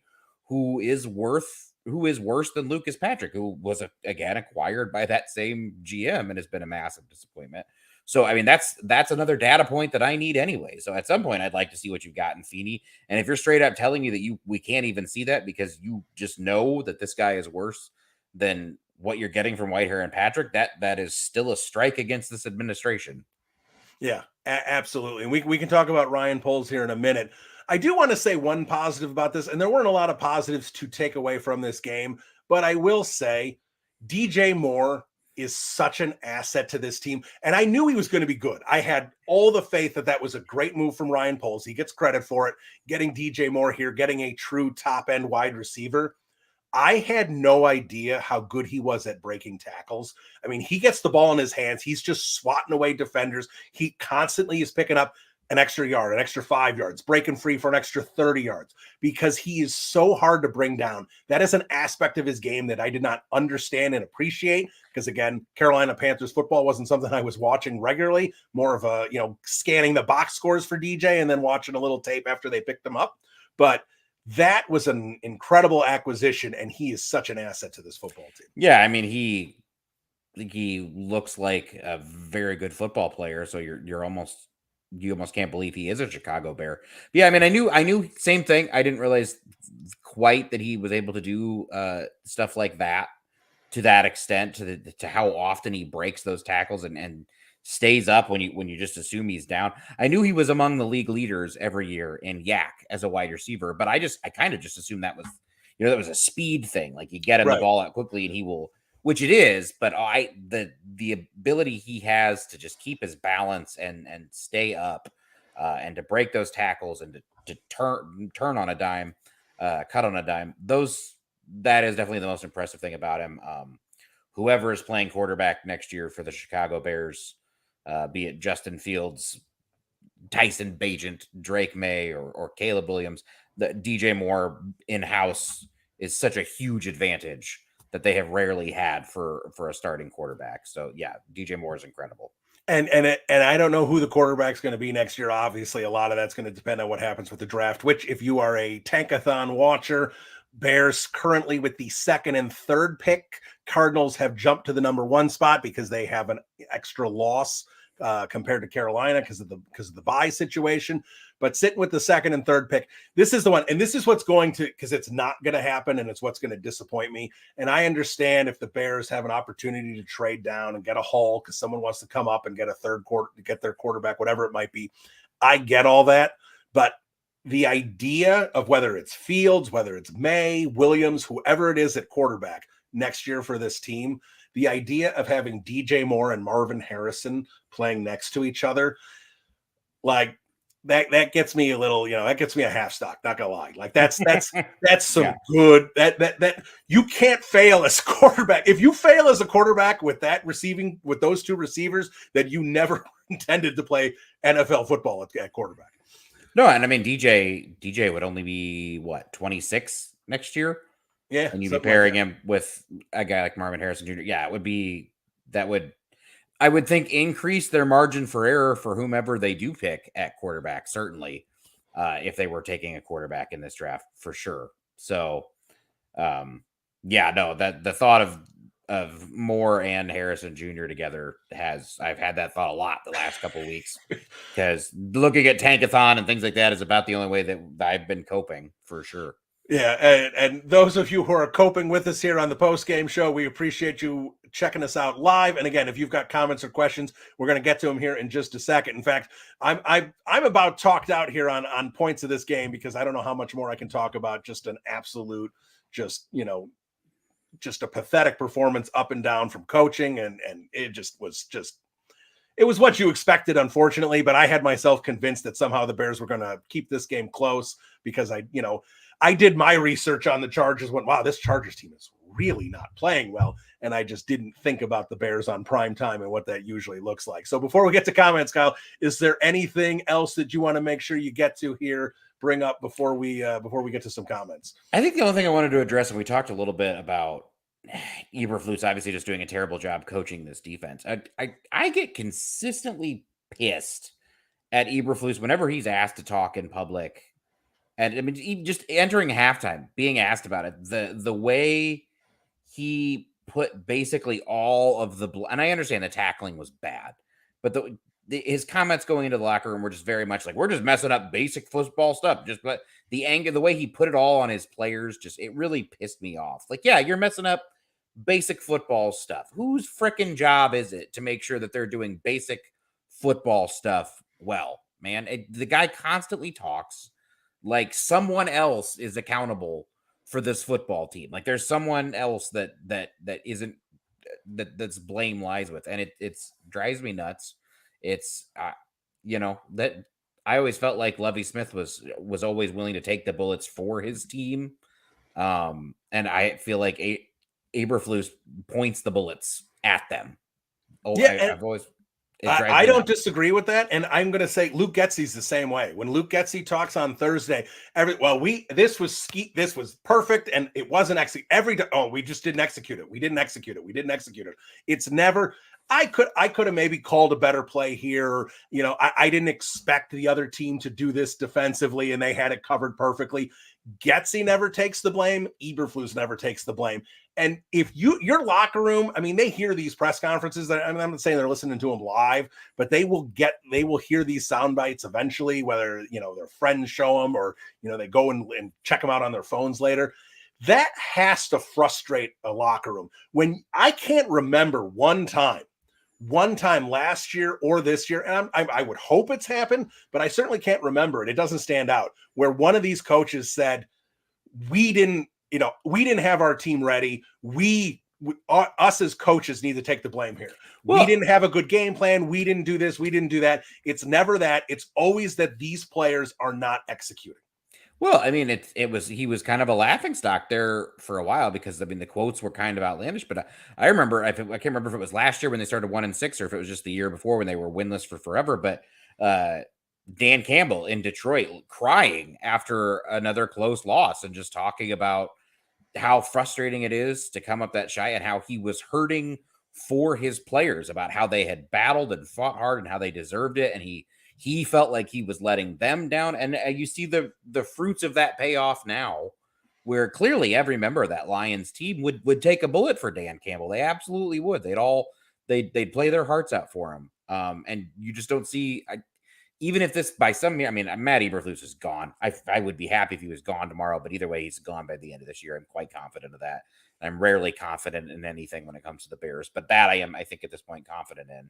who is worse than Lucas Patrick, who was again acquired by that same GM and has been a massive disappointment. So, I mean, that's another data point that I need anyway. So at some point, I'd like to see what you've got in Feeney. And if you're straight up telling me that we can't even see that because you just know that this guy is worse than what you're getting from Whitehair and Patrick, that is still a strike against this administration. Yeah, absolutely. And we can talk about Ryan Poles here in a minute. I do want to say one positive about this, and there weren't a lot of positives to take away from this game, but I will say DJ Moore is such an asset to this team. And I knew he was going to be good. I had all the faith that was a great move from Ryan Poles. He gets credit for it. Getting DJ Moore here, getting a true top-end wide receiver. I had no idea how good he was at breaking tackles. I mean, he gets the ball in his hands. He's just swatting away defenders. He constantly is picking up an extra yard, an extra 5 yards, breaking free for an extra 30 yards, because he is so hard to bring down. That is an aspect of his game that I did not understand and appreciate, because again, Carolina Panthers football wasn't something I was watching regularly, more of a, scanning the box scores for DJ and then watching a little tape after they picked him up. But that was an incredible acquisition, and he is such an asset to this football team. Yeah, I mean, he looks like a very good football player, so you almost can't believe he is a Chicago Bear. But yeah, I mean, I knew same thing. I didn't realize quite that he was able to do stuff like that to that extent, to how often he breaks those tackles and stays up when you just assume he's down. I knew he was among the league leaders every year in YAC as a wide receiver, but I kind of just assumed that was that was a speed thing. Like you get him the Right. ball out quickly and he will, which it is, but the ability he has to just keep his balance and stay up and to break those tackles and to turn on a dime, cut on a dime. That is definitely the most impressive thing about him. Whoever is playing quarterback next year for the Chicago Bears, be it Justin Fields, Tyson Bagent, Drake May, or Caleb Williams, the DJ Moore in-house is such a huge advantage that they have rarely had for a starting quarterback. So yeah, DJ Moore is incredible. And I don't know who the quarterback's going to be next year. Obviously, a lot of that's going to depend on what happens with the draft, which if you are a Tankathon watcher, Bears currently with the second and third pick. Cardinals have jumped to the number 1 spot because they have an extra loss compared to Carolina because of the bye situation. But sitting with the second and third pick, this is the one, and this is what's going to, because it's not going to happen, and it's what's going to disappoint me. And I understand if the Bears have an opportunity to trade down and get a haul because someone wants to come up and get get their quarterback, whatever it might be. I get all that, but the idea of whether it's Fields, whether it's May, Williams, whoever it is at quarterback next year for this team, the idea of having DJ Moore and Marvin Harrison playing next to each other, like that gets me a little, that gets me a half stock, not gonna lie. Like that's some good, that you can't fail as a quarterback. If you fail as a quarterback with those two receivers, that you never intended to play NFL football at quarterback. No, and I mean DJ would only be 26 next year. Yeah, and you'd be pairing him with a guy like Marvin Harrison Jr. Yeah, I would think increase their margin for error for whomever they do pick at quarterback, certainly, if they were taking a quarterback in this draft, for sure. So, that the thought of Moore and Harrison Jr. together I've had that thought a lot the last couple of weeks, because looking at Tankathon and things like that is about the only way that I've been coping, for sure. Yeah, and those of you who are coping with us here on the post-game show, we appreciate you checking us out live. And again, if you've got comments or questions, we're going to get to them here in just a second. In fact, I'm about talked out here on points of this game, because I don't know how much more I can talk about just an absolute, just a pathetic performance up and down from coaching, and it was what you expected, unfortunately. But I had myself convinced that somehow the Bears were going to keep this game close, because I did my research on the Chargers, went, wow, this Chargers team is really not playing well. And I just didn't think about the Bears on prime time and what that usually looks like. So before we get to comments, Kyle, is there anything else that you want to make sure you get to here, bring up before we get to some comments? I think the only thing I wanted to address, and we talked a little bit about Eberflus obviously just doing a terrible job coaching this defense. I get consistently pissed at Eberflus whenever he's asked to talk in public. And I mean, even just entering halftime, being asked about it, the way he put basically all of and I understand the tackling was bad, but his comments going into the locker room were just very much like, we're just messing up basic football stuff. But the way he put it all on his players, it really pissed me off. Like, yeah, you're messing up basic football stuff. Whose freaking job is it to make sure that they're doing basic football stuff well, man? The guy constantly talks like someone else is accountable for this football team. Like there's someone else that isn't, that's blame lies with. And it's drives me nuts. It's, that I always felt like Lovie Smith was always willing to take the bullets for his team. And I feel like Eberflus points the bullets at them. Oh, yeah, I've always... I don't disagree with that, and I'm going to say Luke Getsy's the same way. When Luke Getsy talks on Thursday, this was perfect, and it wasn't actually we just didn't execute it. We didn't execute it. It's never. I could have maybe called a better play here. I didn't expect the other team to do this defensively, and they had it covered perfectly. Getsy never takes the blame. Eberflus never takes the blame. And if your locker room, I mean, they hear these press conferences. I'm not saying they're listening to them live, but they will hear these sound bites eventually, whether, their friends show them or, they go and check them out on their phones later. That has to frustrate a locker room. When I can't remember one time last year or this year, and I would hope it's happened, but I certainly can't remember it. It doesn't stand out, where one of these coaches said, we didn't we didn't have our team ready. Us as coaches need to take the blame here. Well, we didn't have a good game plan. We didn't do this. We didn't do that. It's never that. It's always that these players are not executing. Well, I mean, he was kind of a laughing stock there for a while because I mean the quotes were kind of outlandish. But I remember, I can't remember if it was last year when they started 1-6 or if it was just the year before when they were winless for forever. But Dan Campbell in Detroit crying after another close loss and just talking about how frustrating it is to come up that shy and how he was hurting for his players about how they had battled and fought hard and how they deserved it. And he felt like he was letting them down. And you see the fruits of that payoff now, where clearly every member of that Lions team would take a bullet for Dan Campbell. They absolutely would. They'd play their hearts out for him. And you just don't see, even if this by some, I mean, Matt Eberflus is gone. I would be happy if he was gone tomorrow, but either way, he's gone by the end of this year. I'm quite confident of that. I'm rarely confident in anything when it comes to the Bears, but that I think at this point confident in.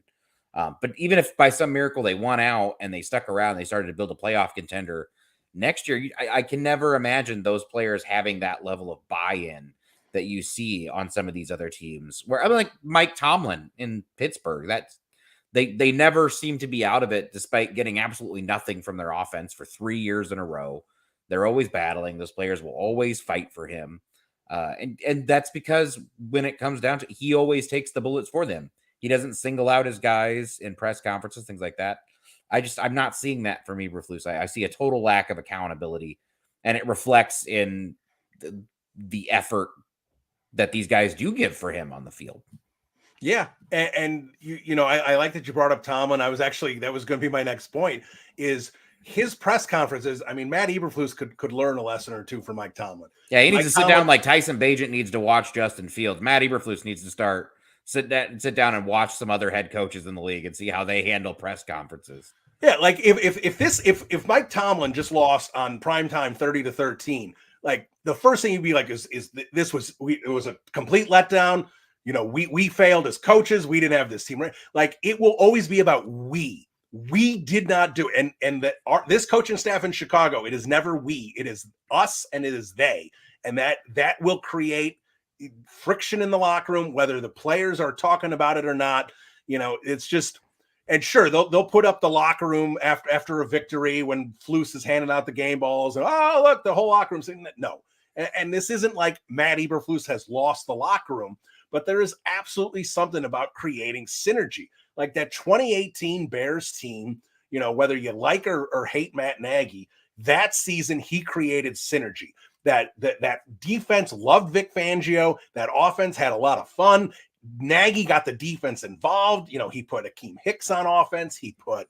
But even if by some miracle they won out and they stuck around, they started to build a playoff contender next year, I can never imagine those players having that level of buy-in that you see on some of these other teams. Where I mean, like Mike Tomlin in Pittsburgh, they never seem to be out of it despite getting absolutely nothing from their offense for 3 years in a row. They're always battling. Those players will always fight for him. And that's because when it comes down to, he always takes the bullets for them. He doesn't single out his guys in press conferences, things like that. I'm not seeing that from Eberflus. I see a total lack of accountability, and it reflects in the effort that these guys do give for him on the field. Yeah. And I like that you brought up Tomlin. that was going to be my next point is his press conferences. I mean, Matt Eberflus could learn a lesson or two from Mike Tomlin. Yeah. He needs to sit down like Tyson Bagent needs to watch Justin Fields. Matt Eberflus needs to sit down and watch some other head coaches in the league and see how they handle press conferences. Yeah. Like if Mike Tomlin just lost on primetime 30-13, like the first thing you'd be like, it was a complete letdown. We failed as coaches. We didn't have this team right. Like it will always be about we did not do it. And this coaching staff in Chicago, it is never we, it is us and it is they. And that will create friction in the locker room, whether the players are talking about it or not. It's just, and sure, they'll put up the locker room after a victory when Flus is handing out the game balls and, oh, look, the whole locker room's saying that. No. And this isn't like Matt Eberflus has lost the locker room, but there is absolutely something about creating synergy. Like that 2018 Bears team, whether you like or hate Matt Nagy, that season he created synergy. That defense loved Vic Fangio. That offense had a lot of fun. Nagy got the defense involved. He put Akeem Hicks on offense. He put,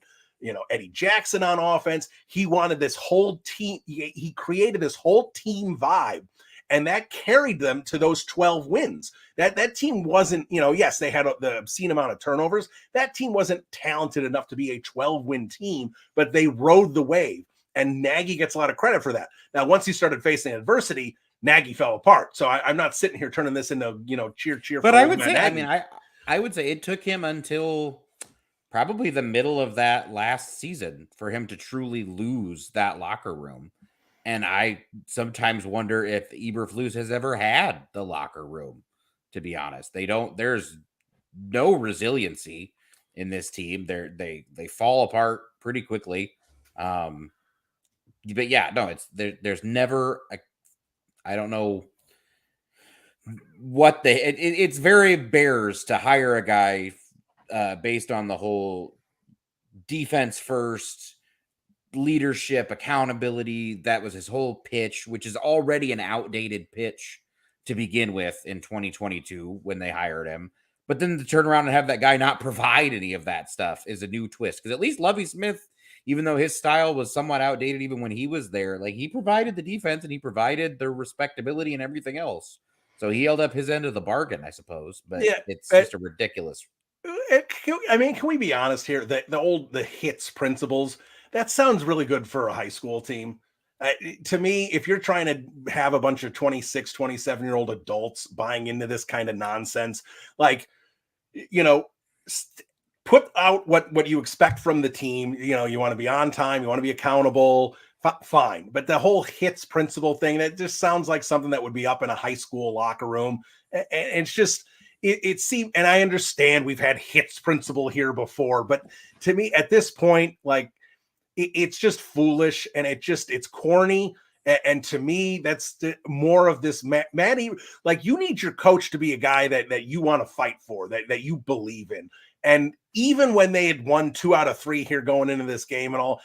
Eddie Jackson on offense. He wanted this whole team. He created this whole team vibe. And that carried them to those 12 wins. That team wasn't, yes, they had the obscene amount of turnovers. That team wasn't talented enough to be a 12-win team, but they rode the wave. And Nagy gets a lot of credit for that. Now, once he started facing adversity, Nagy fell apart. So I'm not sitting here turning this into, cheer. But I would say, Nagy. I would say it took him until probably the middle of that last season for him to truly lose that locker room. And I sometimes wonder if Eberflus has ever had the locker room, to be honest. There's no resiliency in this team. They fall apart pretty quickly. But yeah, no, there's never I don't know what it's very Bears to hire a guy based on the whole defense first, leadership, accountability. That was his whole pitch, which is already an outdated pitch to begin with in 2022 when they hired him. But then to turn around and have that guy not provide any of that stuff is a new twist. Because at least Lovie Smith, even though his style was somewhat outdated even when he was there, like he provided the defense and he provided the respectability and everything else. So he held up his end of the bargain, I suppose. But yeah, it's just a ridiculous. Can we be honest here? The hits principles, that sounds really good for a high school team. To me, if you're trying to have a bunch of 26, 27-year-old adults buying into this kind of nonsense, like, put out what you expect from the team. You want to be on time. You want to be accountable. fine. But the whole hits principle thing, that just sounds like something that would be up in a high school locker room. And it's just, it seemed, and I understand we've had hits principle here before, but to me at this point, like it's just foolish and it's corny. And to me, that's more of this Matty. Like, you need your coach to be a guy that you want to fight for, that you believe in. And even when they had won 2 out of 3 here going into this game and all,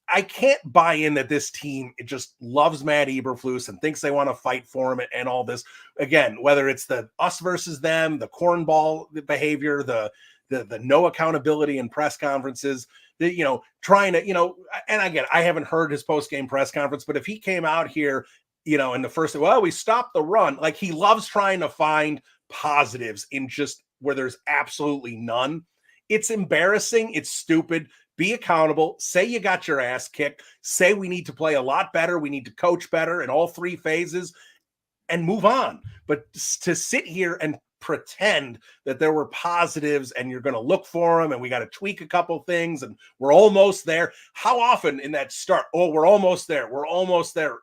I can't buy in that this team, it just loves Matt Eberflus and thinks they want to fight for him and all this. Again, whether it's the us versus them, the cornball behavior, the no accountability in press conferences, trying to, and again, I haven't heard his post-game press conference, but if he came out here, in the first, we stopped the run, like he loves trying to find positives in just where there's absolutely none. It's embarrassing. It's stupid. Be accountable. Say you got your ass kicked. Say we need to play a lot better. We need to coach better in all 3 phases and move on. But to sit here and pretend that there were positives and you're going to look for them and we got to tweak a couple things and we're almost there. How often in that start? Oh, we're almost there. We're almost there.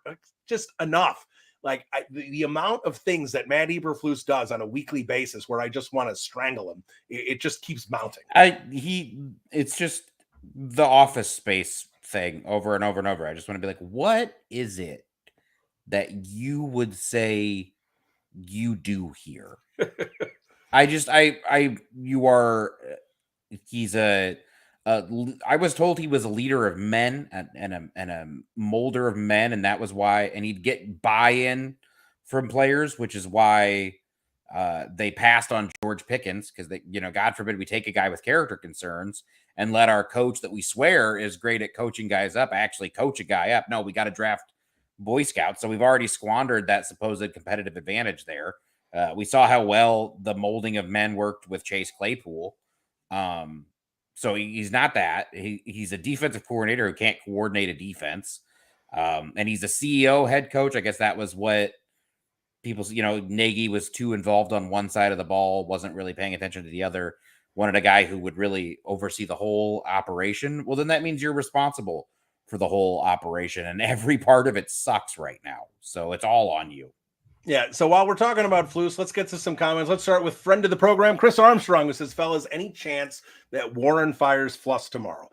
Just enough. Like the amount of things that Matt Eberflus does on a weekly basis where I just want to strangle him. It just keeps mounting. It's just the Office Space thing over and over and over. I just want to be like, what is it that you would say you do here? I was told he was a leader of men and a molder of men, and that was why, and he'd get buy-in from players, which is why they passed on George Pickens, because they, God forbid we take a guy with character concerns and let our coach that we swear is great at coaching guys up actually coach a guy up. No, we got to draft Boy Scouts. So we've already squandered that supposed competitive advantage there. We saw how well the molding of men worked with Chase Claypool. So he's not that. He's a defensive coordinator who can't coordinate a defense. And he's a CEO, head coach. I guess that was what people, Nagy was too involved on one side of the ball, wasn't really paying attention to the other, wanted a guy who would really oversee the whole operation. Well, then that means you're responsible for the whole operation, and every part of it sucks right now. So it's all on you. Yeah, so while we're talking about Flus, let's get to some comments. Let's start with friend of the program, Chris Armstrong, who says, fellas, any chance that Warren fires Fluss tomorrow?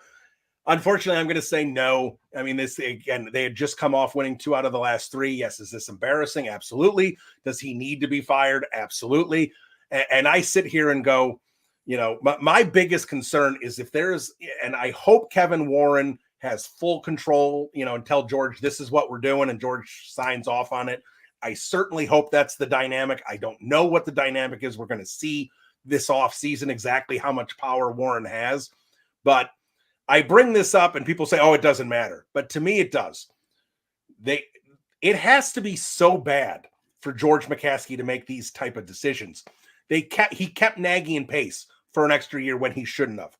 Unfortunately, I'm going to say no. I mean, this, again, they had just come off winning 2 out of the last 3. Yes, is this embarrassing? Absolutely. Does he need to be fired? Absolutely. And I sit here and go, my biggest concern is if there's, and I hope Kevin Warren has full control, and tell George, this is what we're doing, and George signs off on it. I certainly hope that's the dynamic. I don't know what the dynamic is. We're going to see this offseason exactly how much power Warren has. But I bring this up and people say, oh, it doesn't matter. But to me, it does. It has to be so bad for George McCaskey to make these type of decisions. He kept nagging Pace for an extra year when he shouldn't have.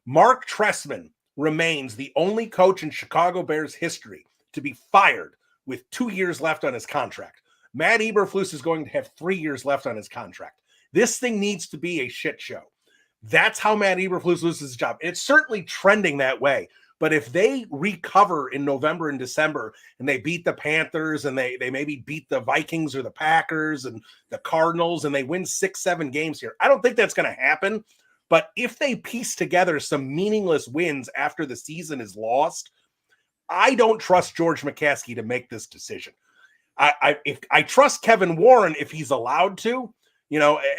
Mark Trestman remains the only coach in Chicago Bears history to be fired with 2 years left on his contract. Matt Eberflus is going to have 3 years left on his contract. This thing needs to be a shit show. That's how Matt Eberflus loses his job. It's certainly trending that way. But if they recover in November and December and they beat the Panthers and they maybe beat the Vikings or the Packers and the Cardinals and they win 6-7 games here, I don't think that's going to happen. But if they piece together some meaningless wins after the season is lost, I don't trust George McCaskey to make this decision. I trust Kevin Warren if he's allowed to.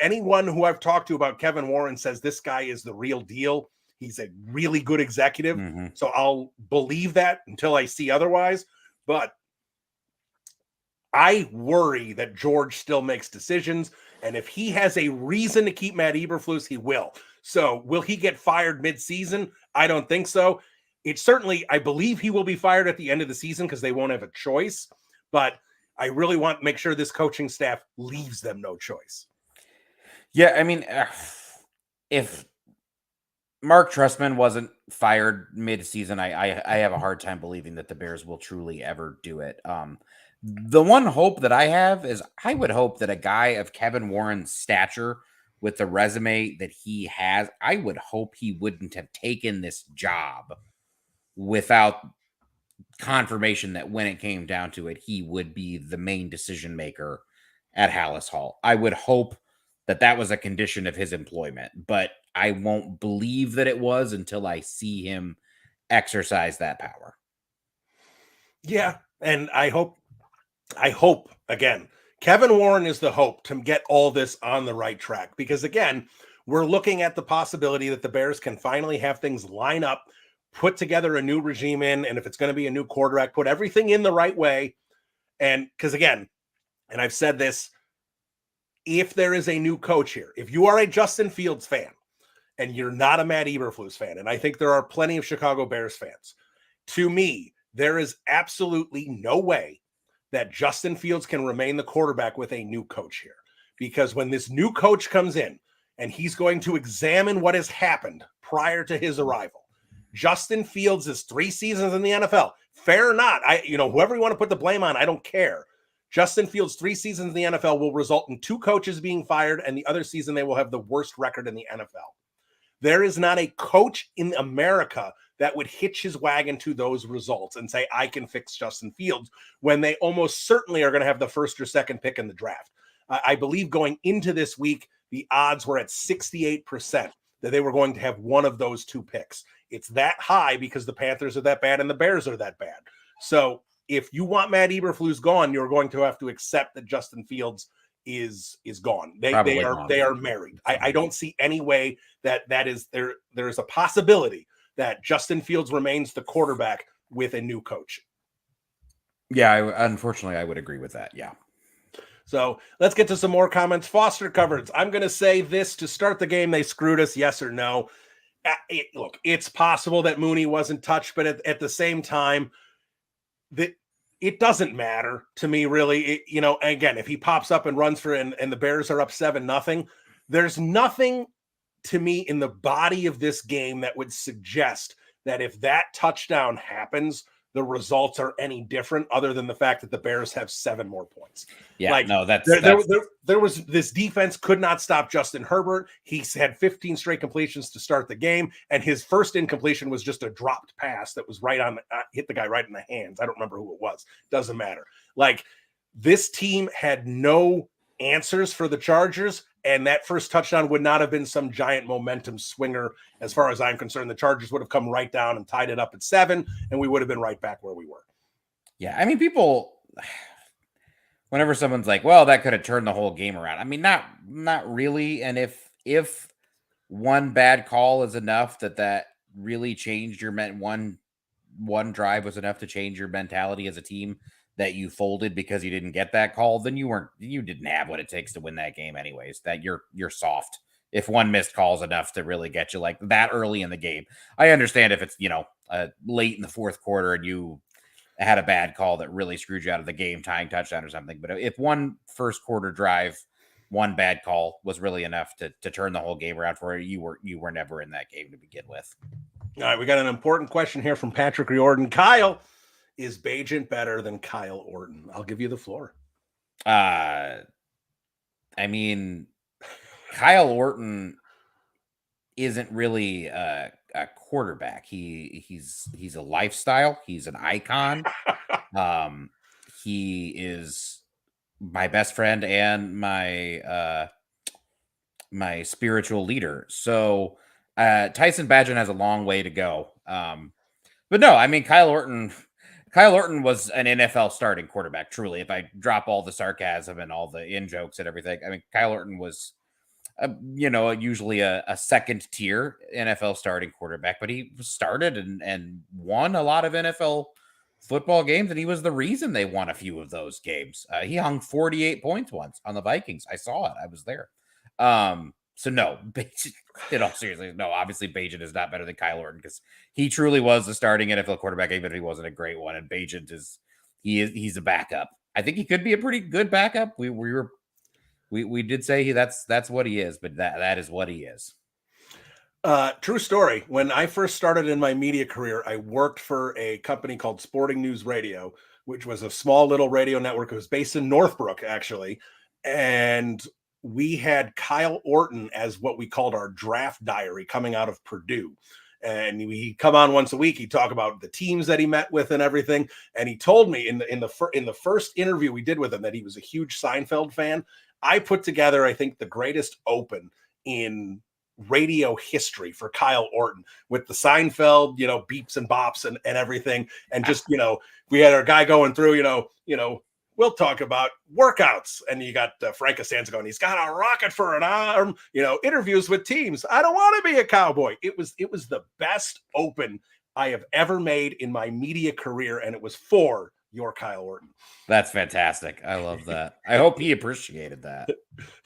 Anyone who I've talked to about Kevin Warren says this guy is the real deal. He's a really good executive. Mm-hmm. So I'll believe that until I see otherwise. But I worry that George still makes decisions. And if he has a reason to keep Matt Eberflus, he will. So will he get fired mid-season? I don't think so. It's certainly, I believe he will be fired at the end of the season because they won't have a choice. But I really want to make sure this coaching staff leaves them no choice. Yeah, I mean, if Mark Trestman wasn't fired mid-season, I have a hard time believing that the Bears will truly ever do it. The one hope that I have is I would hope that a guy of Kevin Warren's stature with the resume that he has, I would hope he wouldn't have taken this job without confirmation that when it came down to it, he would be the main decision maker at Hallis Hall. I would hope that that was a condition of his employment, but I won't believe that it was until I see him exercise that power. Yeah, and I hope again, Kevin Warren is the hope to get all this on the right track, because again, we're looking at the possibility that the Bears can finally have things line up, put together a new regime in, and if it's going to be a new quarterback, put everything in the right way. And because again, and I've said this, if there is a new coach here, if you are a Justin Fields fan and you're not a Matt Eberflus fan, and I think there are plenty of Chicago Bears fans, to me, there is absolutely no way that Justin Fields can remain the quarterback with a new coach here. Because when this new coach comes in and he's going to examine what has happened prior to his arrival, Justin Fields is 3 seasons in the NFL. Fair or not, whoever you want to put the blame on, I don't care. Justin Fields' 3 seasons in the NFL will result in 2 coaches being fired, and the other season they will have the worst record in the NFL. There is not a coach in America that would hitch his wagon to those results and say, I can fix Justin Fields, when they almost certainly are going to have the first or second pick in the draft. I believe going into this week, the odds were at 68% that they were going to have one of those 2 picks. It's that high because the Panthers are that bad and the Bears are that bad. So if you want Matt Eberflus gone, you're going to have to accept that Justin Fields is gone. They are married. I don't see any way that is there. There's a possibility that Justin Fields remains the quarterback with a new coach. Yeah, unfortunately, I would agree with that. Yeah. So let's get to some more comments. Foster Cupboards. I'm going to say this to start the game. They screwed us. Yes or no? Look, it's possible that Mooney wasn't touched, but at the same time, it doesn't matter to me, really. Again, if he pops up and runs for and the Bears are up 7-0, there's nothing to me in the body of this game that would suggest that if that touchdown happens, the results are any different, other than the fact that the Bears have 7 more points. Yeah, no, there was this defense could not stop Justin Herbert. He had 15 straight completions to start the game, and his first incompletion was just a dropped pass that was right on hit the guy right in the hands. I don't remember who it was. Doesn't matter. This team had no answers for the Chargers, and that first touchdown would not have been some giant momentum swinger. As far as I'm concerned, the Chargers would have come right down and tied it up at 7, and we would have been right back where we were. Yeah, I mean, people, whenever someone's like, well, that could have turned the whole game around. I mean, not really. And if one bad call is enough that really changed your one drive was enough to change your mentality as a team, that you folded because you didn't get that call, then you didn't have what it takes to win that game anyways. That you're soft. If one missed call is enough to really get you like that early in the game. I understand if it's, late in the fourth quarter and you had a bad call that really screwed you out of the game, tying touchdown or something. But if one first quarter drive, one bad call was really enough to turn the whole game around for you, you were never in that game to begin with. All right, we got an important question here from Patrick Riordan. Kyle, is Bagent better than Kyle Orton? I'll give you the floor. I mean, Kyle Orton isn't really a quarterback. He's a lifestyle. He's an icon. He is my best friend and my spiritual leader. So Tyson Bagent has a long way to go. But no, I mean, Kyle Orton was an NFL starting quarterback, truly. If I drop all the sarcasm and all the in-jokes and everything, I mean, Kyle Orton was, usually a second tier NFL starting quarterback, but he started and won a lot of NFL football games, and he was the reason they won a few of those games. He hung 48 points once on the Vikings. I saw it. I was there. So no, in all seriousness, no, obviously Bagent is not better than Kyle Orton because he truly was the starting NFL quarterback, even if he wasn't a great one. And Bagent he's a backup. I think he could be a pretty good backup. We did say that's what he is, but that is what he is. True story. When I first started in my media career, I worked for a company called Sporting News Radio, which was a small little radio network. It was based in Northbrook, actually. And we had Kyle Orton as what we called our draft diary coming out of Purdue. and he'd come on once a week. He'd talk about the teams that he met with and everything. And he told me in the first interview we did with him that he was a huge Seinfeld fan. I put together, I think, the greatest open in radio history for Kyle Orton with the Seinfeld, beeps and bops and everything. And just, we had our guy going through, we'll talk about workouts. And you got Frank Costanza going, he's got a rocket for an arm, interviews with teams. I don't want to be a cowboy. It was the best open I have ever made in my media career. And it was for your Kyle Orton. That's fantastic. I love that. I hope he appreciated that.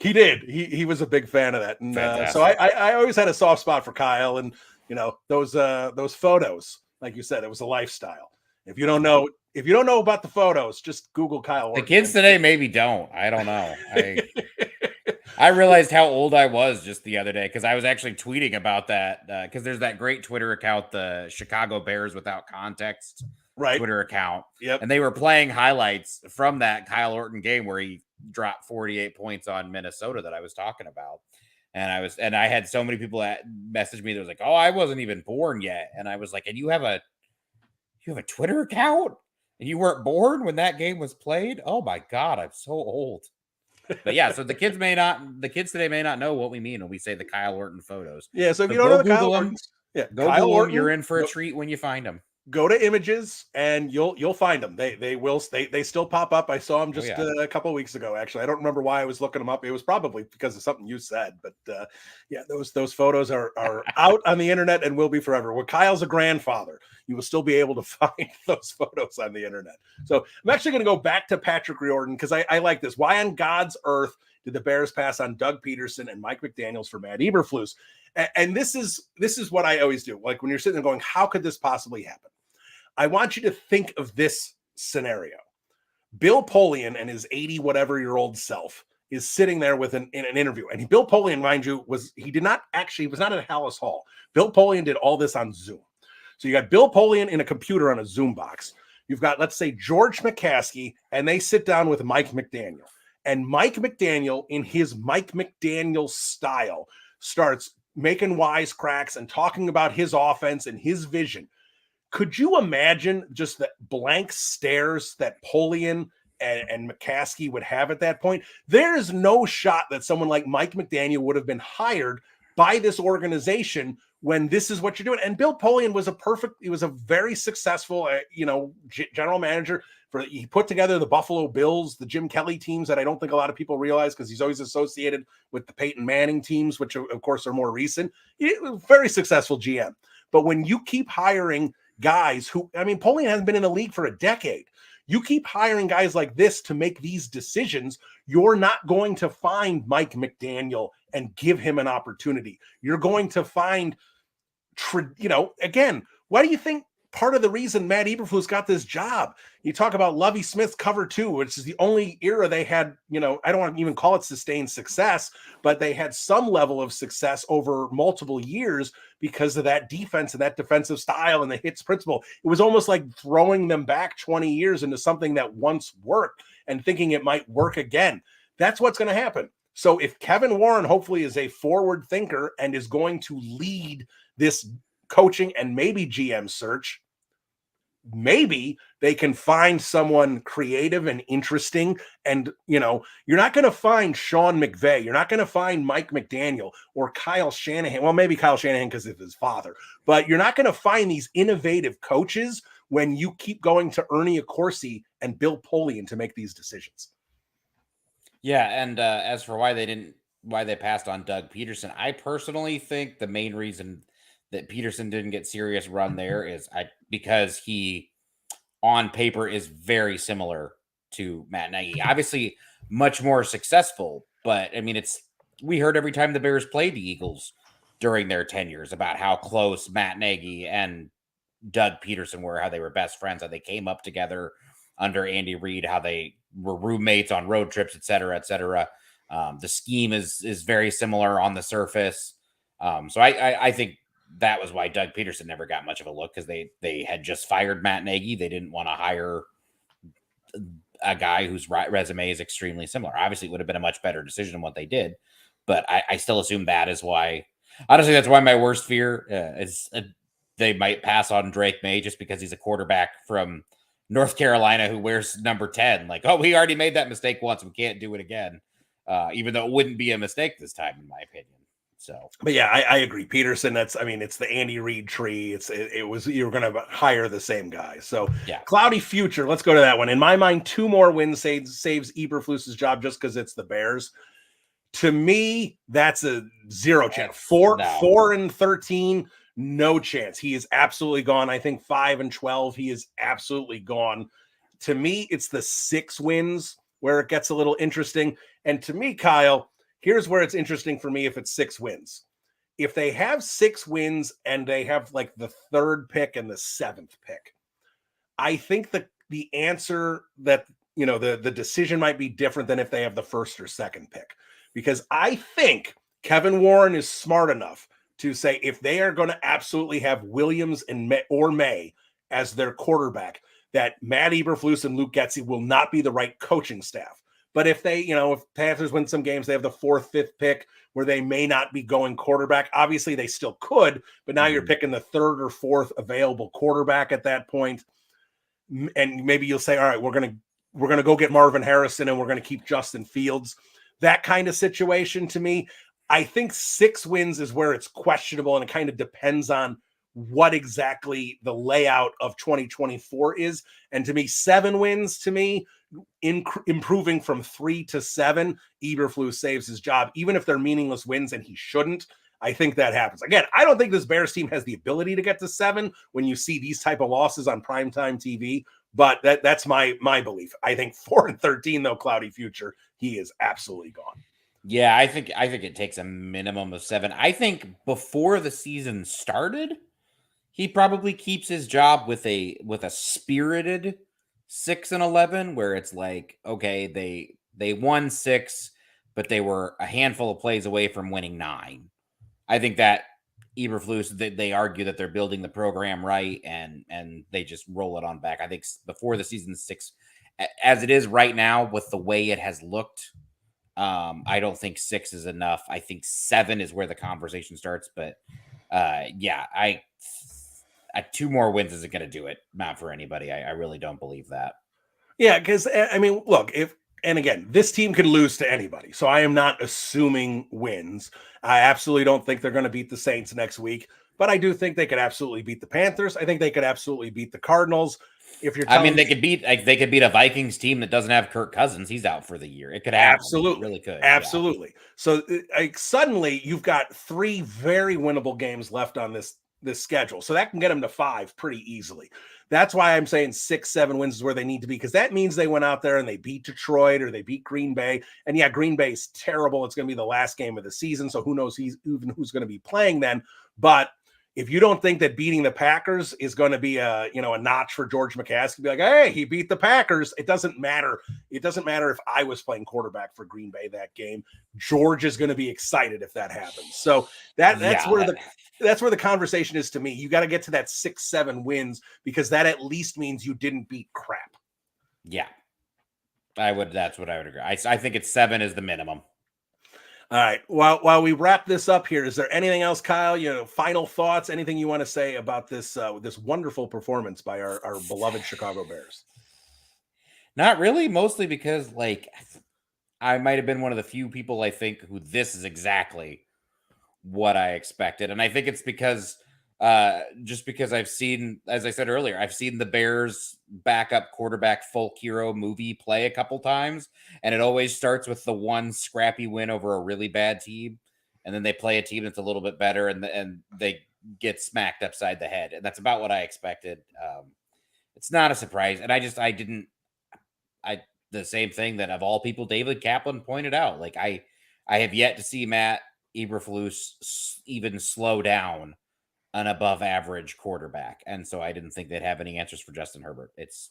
He did. He was a big fan of that. And so I always had a soft spot for Kyle, and those photos, like you said, it was a lifestyle. If you don't know about the photos, just Google Kyle Orton. The kids today maybe don't. I don't know. I realized how old I was just the other day because I was actually tweeting about that because there's that great Twitter account, the Chicago Bears Without Context Twitter account. Yep. And they were playing highlights from that Kyle Orton game where he dropped 48 points on Minnesota that I was talking about. And I had so many people that messaged me that was like, "Oh, I wasn't even born yet." And I was like, "And you have a Twitter account? And you weren't born when that game was played? Oh my God, I'm so old." But yeah, so the kids today may not know what we mean when we say the Kyle Orton photos. Yeah, so if you don't know the Kyle Orton, go Kyle Orton, you're in for a treat when you find them. Go to images and you'll find them. They still pop up. I saw them just a couple of weeks ago. Actually, I don't remember why I was looking them up. It was probably because of something you said. But those photos are out on the internet and will be forever. When Kyle's a grandfather, you will still be able to find those photos on the internet. So I'm actually going to go back to Patrick Riordan because I like this. Why on God's earth did the Bears pass on Doug Peterson and Mike McDaniels for Matt Eberflus? And this is what I always do. Like when you're sitting there going, how could this possibly happen? I want you to think of this scenario. Bill Polian and his 80-whatever-year-old self is sitting there in an interview. And Bill Polian, mind you, was not at Hallis Hall. Bill Polian did all this on Zoom. So you got Bill Polian in a computer on a Zoom box. You've got, let's say, George McCaskey, and they sit down with Mike McDaniel. And Mike McDaniel, in his Mike McDaniel style, starts making wisecracks and talking about his offense and his vision. Could you imagine just the blank stares that Polian and McCaskey would have at that point? There is no shot that someone like Mike McDaniel would have been hired by this organization when this is what you're doing. And Bill Polian was a very successful, general manager. He put together the Buffalo Bills, the Jim Kelly teams that I don't think a lot of people realize because he's always associated with the Peyton Manning teams, which of course are more recent. He was a very successful GM. But when you keep hiring guys Polian hasn't been in the league for a decade. You keep hiring guys like this to make these decisions. You're not going to find Mike McDaniel and give him an opportunity. You're going to find, again, why do you think part of the reason Matt Eberflus got this job? You talk about Lovie Smith's cover 2, which is the only era they had, I don't want to even call it sustained success, but they had some level of success over multiple years because of that defense and that defensive style and the hits principle. It was almost like throwing them back 20 years into something that once worked and thinking it might work again. That's what's going to happen. So if Kevin Warren hopefully is a forward thinker and is going to lead this coaching and maybe GM search, maybe they can find someone creative and interesting. And, you're not going to find Sean McVay. You're not going to find Mike McDaniel or Kyle Shanahan. Well, maybe Kyle Shanahan because of his father, but you're not going to find these innovative coaches when you keep going to Ernie Accorsi and Bill Polian to make these decisions. Yeah. And as for why they passed on Doug Peterson, I personally think the main reason that Peterson didn't get serious run there is because he on paper is very similar to Matt Nagy. Obviously much more successful, but we heard every time the Bears played the Eagles during their tenures about how close Matt Nagy and Doug Peterson were, how they were best friends, how they came up together under Andy Reid, how they were roommates on road trips, et cetera, et cetera. The scheme is very similar on the surface. So I think that was why Doug Peterson never got much of a look because they had just fired Matt Nagy. They didn't want to hire a guy whose resume is extremely similar. Obviously, it would have been a much better decision than what they did, but I still assume that is why. Honestly, that's why my worst fear is they might pass on Drake May just because he's a quarterback from North Carolina who wears number 10. Like, oh, we already made that mistake once. We can't do it again. Even though it wouldn't be a mistake this time, in my opinion. So, but yeah, I agree. Peterson, it's the Andy Reid tree. It was, you were going to hire the same guy. So yeah, cloudy future. Let's go to that one. In my mind, 2 more wins saves Eberflus's job just because it's the Bears. To me, that's a 0 chance. 4-13, no chance. He is absolutely gone. I think 5-12, he is absolutely gone. To me, it's the 6 wins where it gets a little interesting. And to me, Kyle, here's where it's interesting for me if it's 6 wins. If they have 6 wins and they have like the 3rd pick and the 7th pick, I think the answer that, the decision might be different than if they have the 1st or 2nd pick. Because I think Kevin Warren is smart enough to say if they are going to absolutely have Williams and May as their quarterback, that Matt Eberflus and Luke Getsy will not be the right coaching staff. But if they, if Panthers win some games, they have the 4th, 5th pick where they may not be going quarterback. Obviously, they still could, but now you're picking the 3rd or 4th available quarterback at that point. And maybe you'll say, all right, we're going to go get Marvin Harrison and we're going to keep Justin Fields. That kind of situation to me, I think 6 wins is where it's questionable, and it kind of depends on what exactly the layout of 2024 is. And to me, 7 wins, to me, improving from 3 to 7, Eberflus saves his job, even if they're meaningless wins, and he shouldn't. I think that happens. Again, I don't think this Bears team has the ability to get to 7 when you see these type of losses on primetime TV. But that's my belief. I think 4-13, though, cloudy future, he is absolutely gone. Yeah, I think it takes a minimum of 7. I think before the season started, he probably keeps his job with a spirited 6-11, where it's like, okay, they won 6, but they were a handful of plays away from winning 9. I think that Eberflus, they argue that they're building the program right, and they just roll it on back. I think before the season 6, as it is right now with the way it has looked, I don't think 6 is enough. I think 7 is where the conversation starts. But yeah, 2 more wins isn't going to do it. Not for anybody. I really don't believe that. Yeah, because look, and again, this team can lose to anybody. So I am not assuming wins. I absolutely don't think they're going to beat the Saints next week, but I do think they could absolutely beat the Panthers. I think they could absolutely beat the Cardinals. If you're they could beat a Vikings team that doesn't have Kirk Cousins. He's out for the year. It could happen. Absolutely. It really could. Absolutely. Yeah. So suddenly you've got 3 very winnable games left on this schedule. So that can get them to 5 pretty easily. That's why I'm saying 6, 7 wins is where they need to be, because that means they went out there and they beat Detroit or they beat Green Bay. And yeah, Green Bay's terrible. It's going to be the last game of the season. So who knows who's going to be playing then. But if you don't think that beating the Packers is going to be a notch for George McCaskey, be like, hey, he beat the Packers. It doesn't matter. It doesn't matter if I was playing quarterback for Green Bay that game. George is going to be excited if that happens. So that's where the conversation is to me. You got to get to that 6, 7 wins, because that at least means you didn't beat crap. Yeah, that's what I would agree. I think it's 7 is the minimum. All right. While we wrap this up here, is there anything else, Kyle? Final thoughts? Anything you want to say about this wonderful performance by our beloved Chicago Bears? Not really. Mostly because, I might have been one of the few people I think who this is exactly what I expected, and I think it's because just because I've seen, as I said earlier, I've seen the Bears backup quarterback folk hero movie play a couple times, and it always starts with the one scrappy win over a really bad team, and then they play a team that's a little bit better, and they get smacked upside the head, and that's about what I expected. It's not a surprise, and the same thing that of all people David Kaplan pointed out. I have yet to see Matt Eberflus even slow down an above average quarterback. And so I didn't think they'd have any answers for Justin Herbert. It's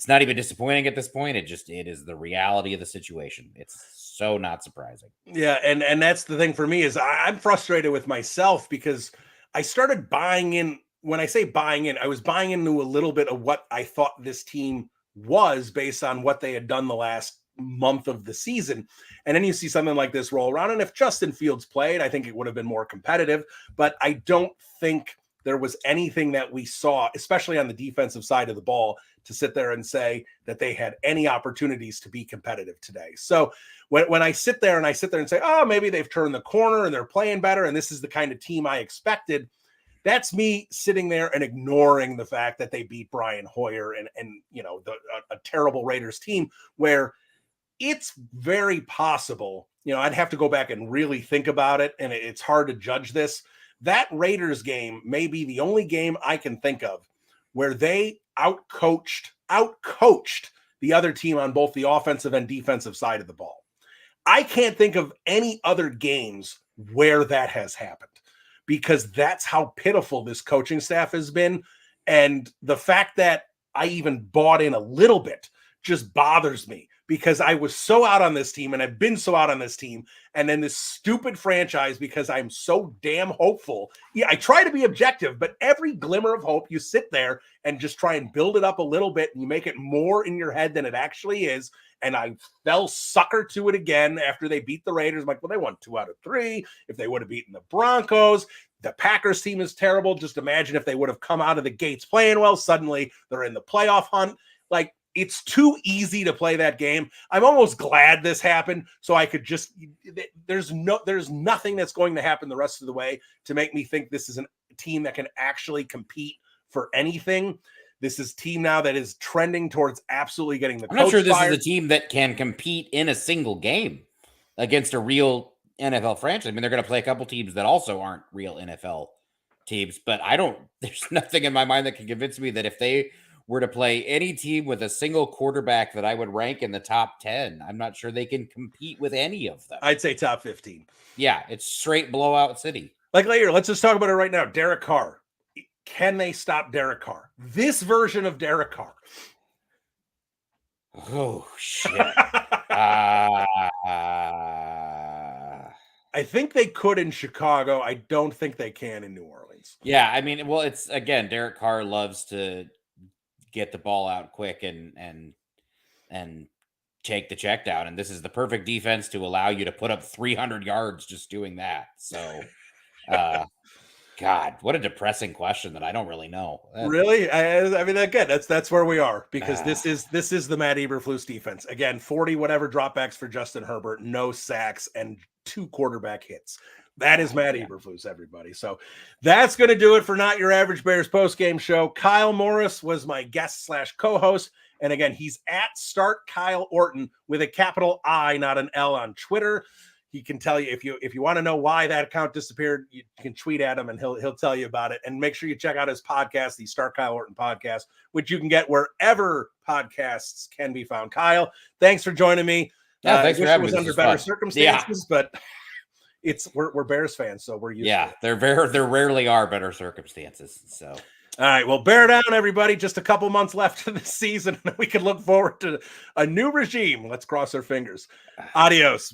not even disappointing at this point. It is the reality of the situation. It's so not surprising. Yeah. And that's the thing for me is I'm frustrated with myself, because I started buying in. When I say buying in, I was buying into a little bit of what I thought this team was based on what they had done the last month of the season. And then you see something like this roll around. And if Justin Fields played, I think it would have been more competitive, but I don't think there was anything that we saw, especially on the defensive side of the ball, to sit there and say that they had any opportunities to be competitive today. So when I sit there and say, oh, maybe they've turned the corner and they're playing better, and this is the kind of team I expected, that's me sitting there and ignoring the fact that they beat Brian Hoyer and a terrible Raiders team, where it's very possible, I'd have to go back and really think about it, and it's hard to judge this. That Raiders game may be the only game I can think of where they outcoached the other team on both the offensive and defensive side of the ball. I can't think of any other games where that has happened, because that's how pitiful this coaching staff has been. And the fact that I even bought in a little bit just bothers me, because I was so out on this team, and I've been so out on this team. And then this stupid franchise, because I'm so damn hopeful. Yeah, I try to be objective, but every glimmer of hope, you sit there and just try and build it up a little bit, and you make it more in your head than it actually is. And I fell sucker to it again after they beat the Raiders. I'm like, well, they won 2 out of 3. If they would have beaten the Broncos, the Packers team is terrible. Just imagine if they would have come out of the gates playing well. Suddenly they're in the playoff hunt. Like, it's too easy to play that game. I'm almost glad this happened, so I could just, there's nothing that's going to happen the rest of the way to make me think this is a team that can actually compete for anything. This is a team now that is trending towards absolutely getting the coach fired. I'm not sure this is a team that can compete in a single game against a real NFL franchise. I mean, they're going to play a couple teams that also aren't real NFL teams, but there's nothing in my mind that can convince me that if they were to play any team with a single quarterback that I would rank in the top 10, I'm not sure they can compete with any of them. I'd say top 15. Yeah, it's straight blowout city. Like later, let's just talk about it right now. Derek Carr. Can they stop Derek Carr? This version of Derek Carr. Oh, shit. I think they could in Chicago. I don't think they can in New Orleans. Yeah, I mean, well, it's, again, Derek Carr loves to get the ball out quick and take the check down, and this is the perfect defense to allow you to put up 300 yards just doing that. So God, what a depressing question that I don't really know. Really? I mean, again, that's where we are, because this is the Matt Eberflus defense. Again, 40 whatever dropbacks for Justin Herbert, no sacks, and 2 quarterback hits. That is Matt Eberflus, everybody. So that's going to do it for Not Your Average Bears postgame show. Kyle Morris was my guest / co-host. And again, he's at Start Kyle Orton with a capital I, not an L, on Twitter. He can tell you if you want to know why that account disappeared, you can tweet at him and he'll tell you about it. And make sure you check out his podcast, the Start Kyle Orton podcast, which you can get wherever podcasts can be found. Kyle, thanks for joining me. Yeah, thanks for having me. It was under better circumstances, but we're Bears fans, so we're used to it. There rarely are better circumstances. So all right, well, bear down, everybody. Just a couple months left of the season, and we can look forward to a new regime. Let's cross our fingers. Adios.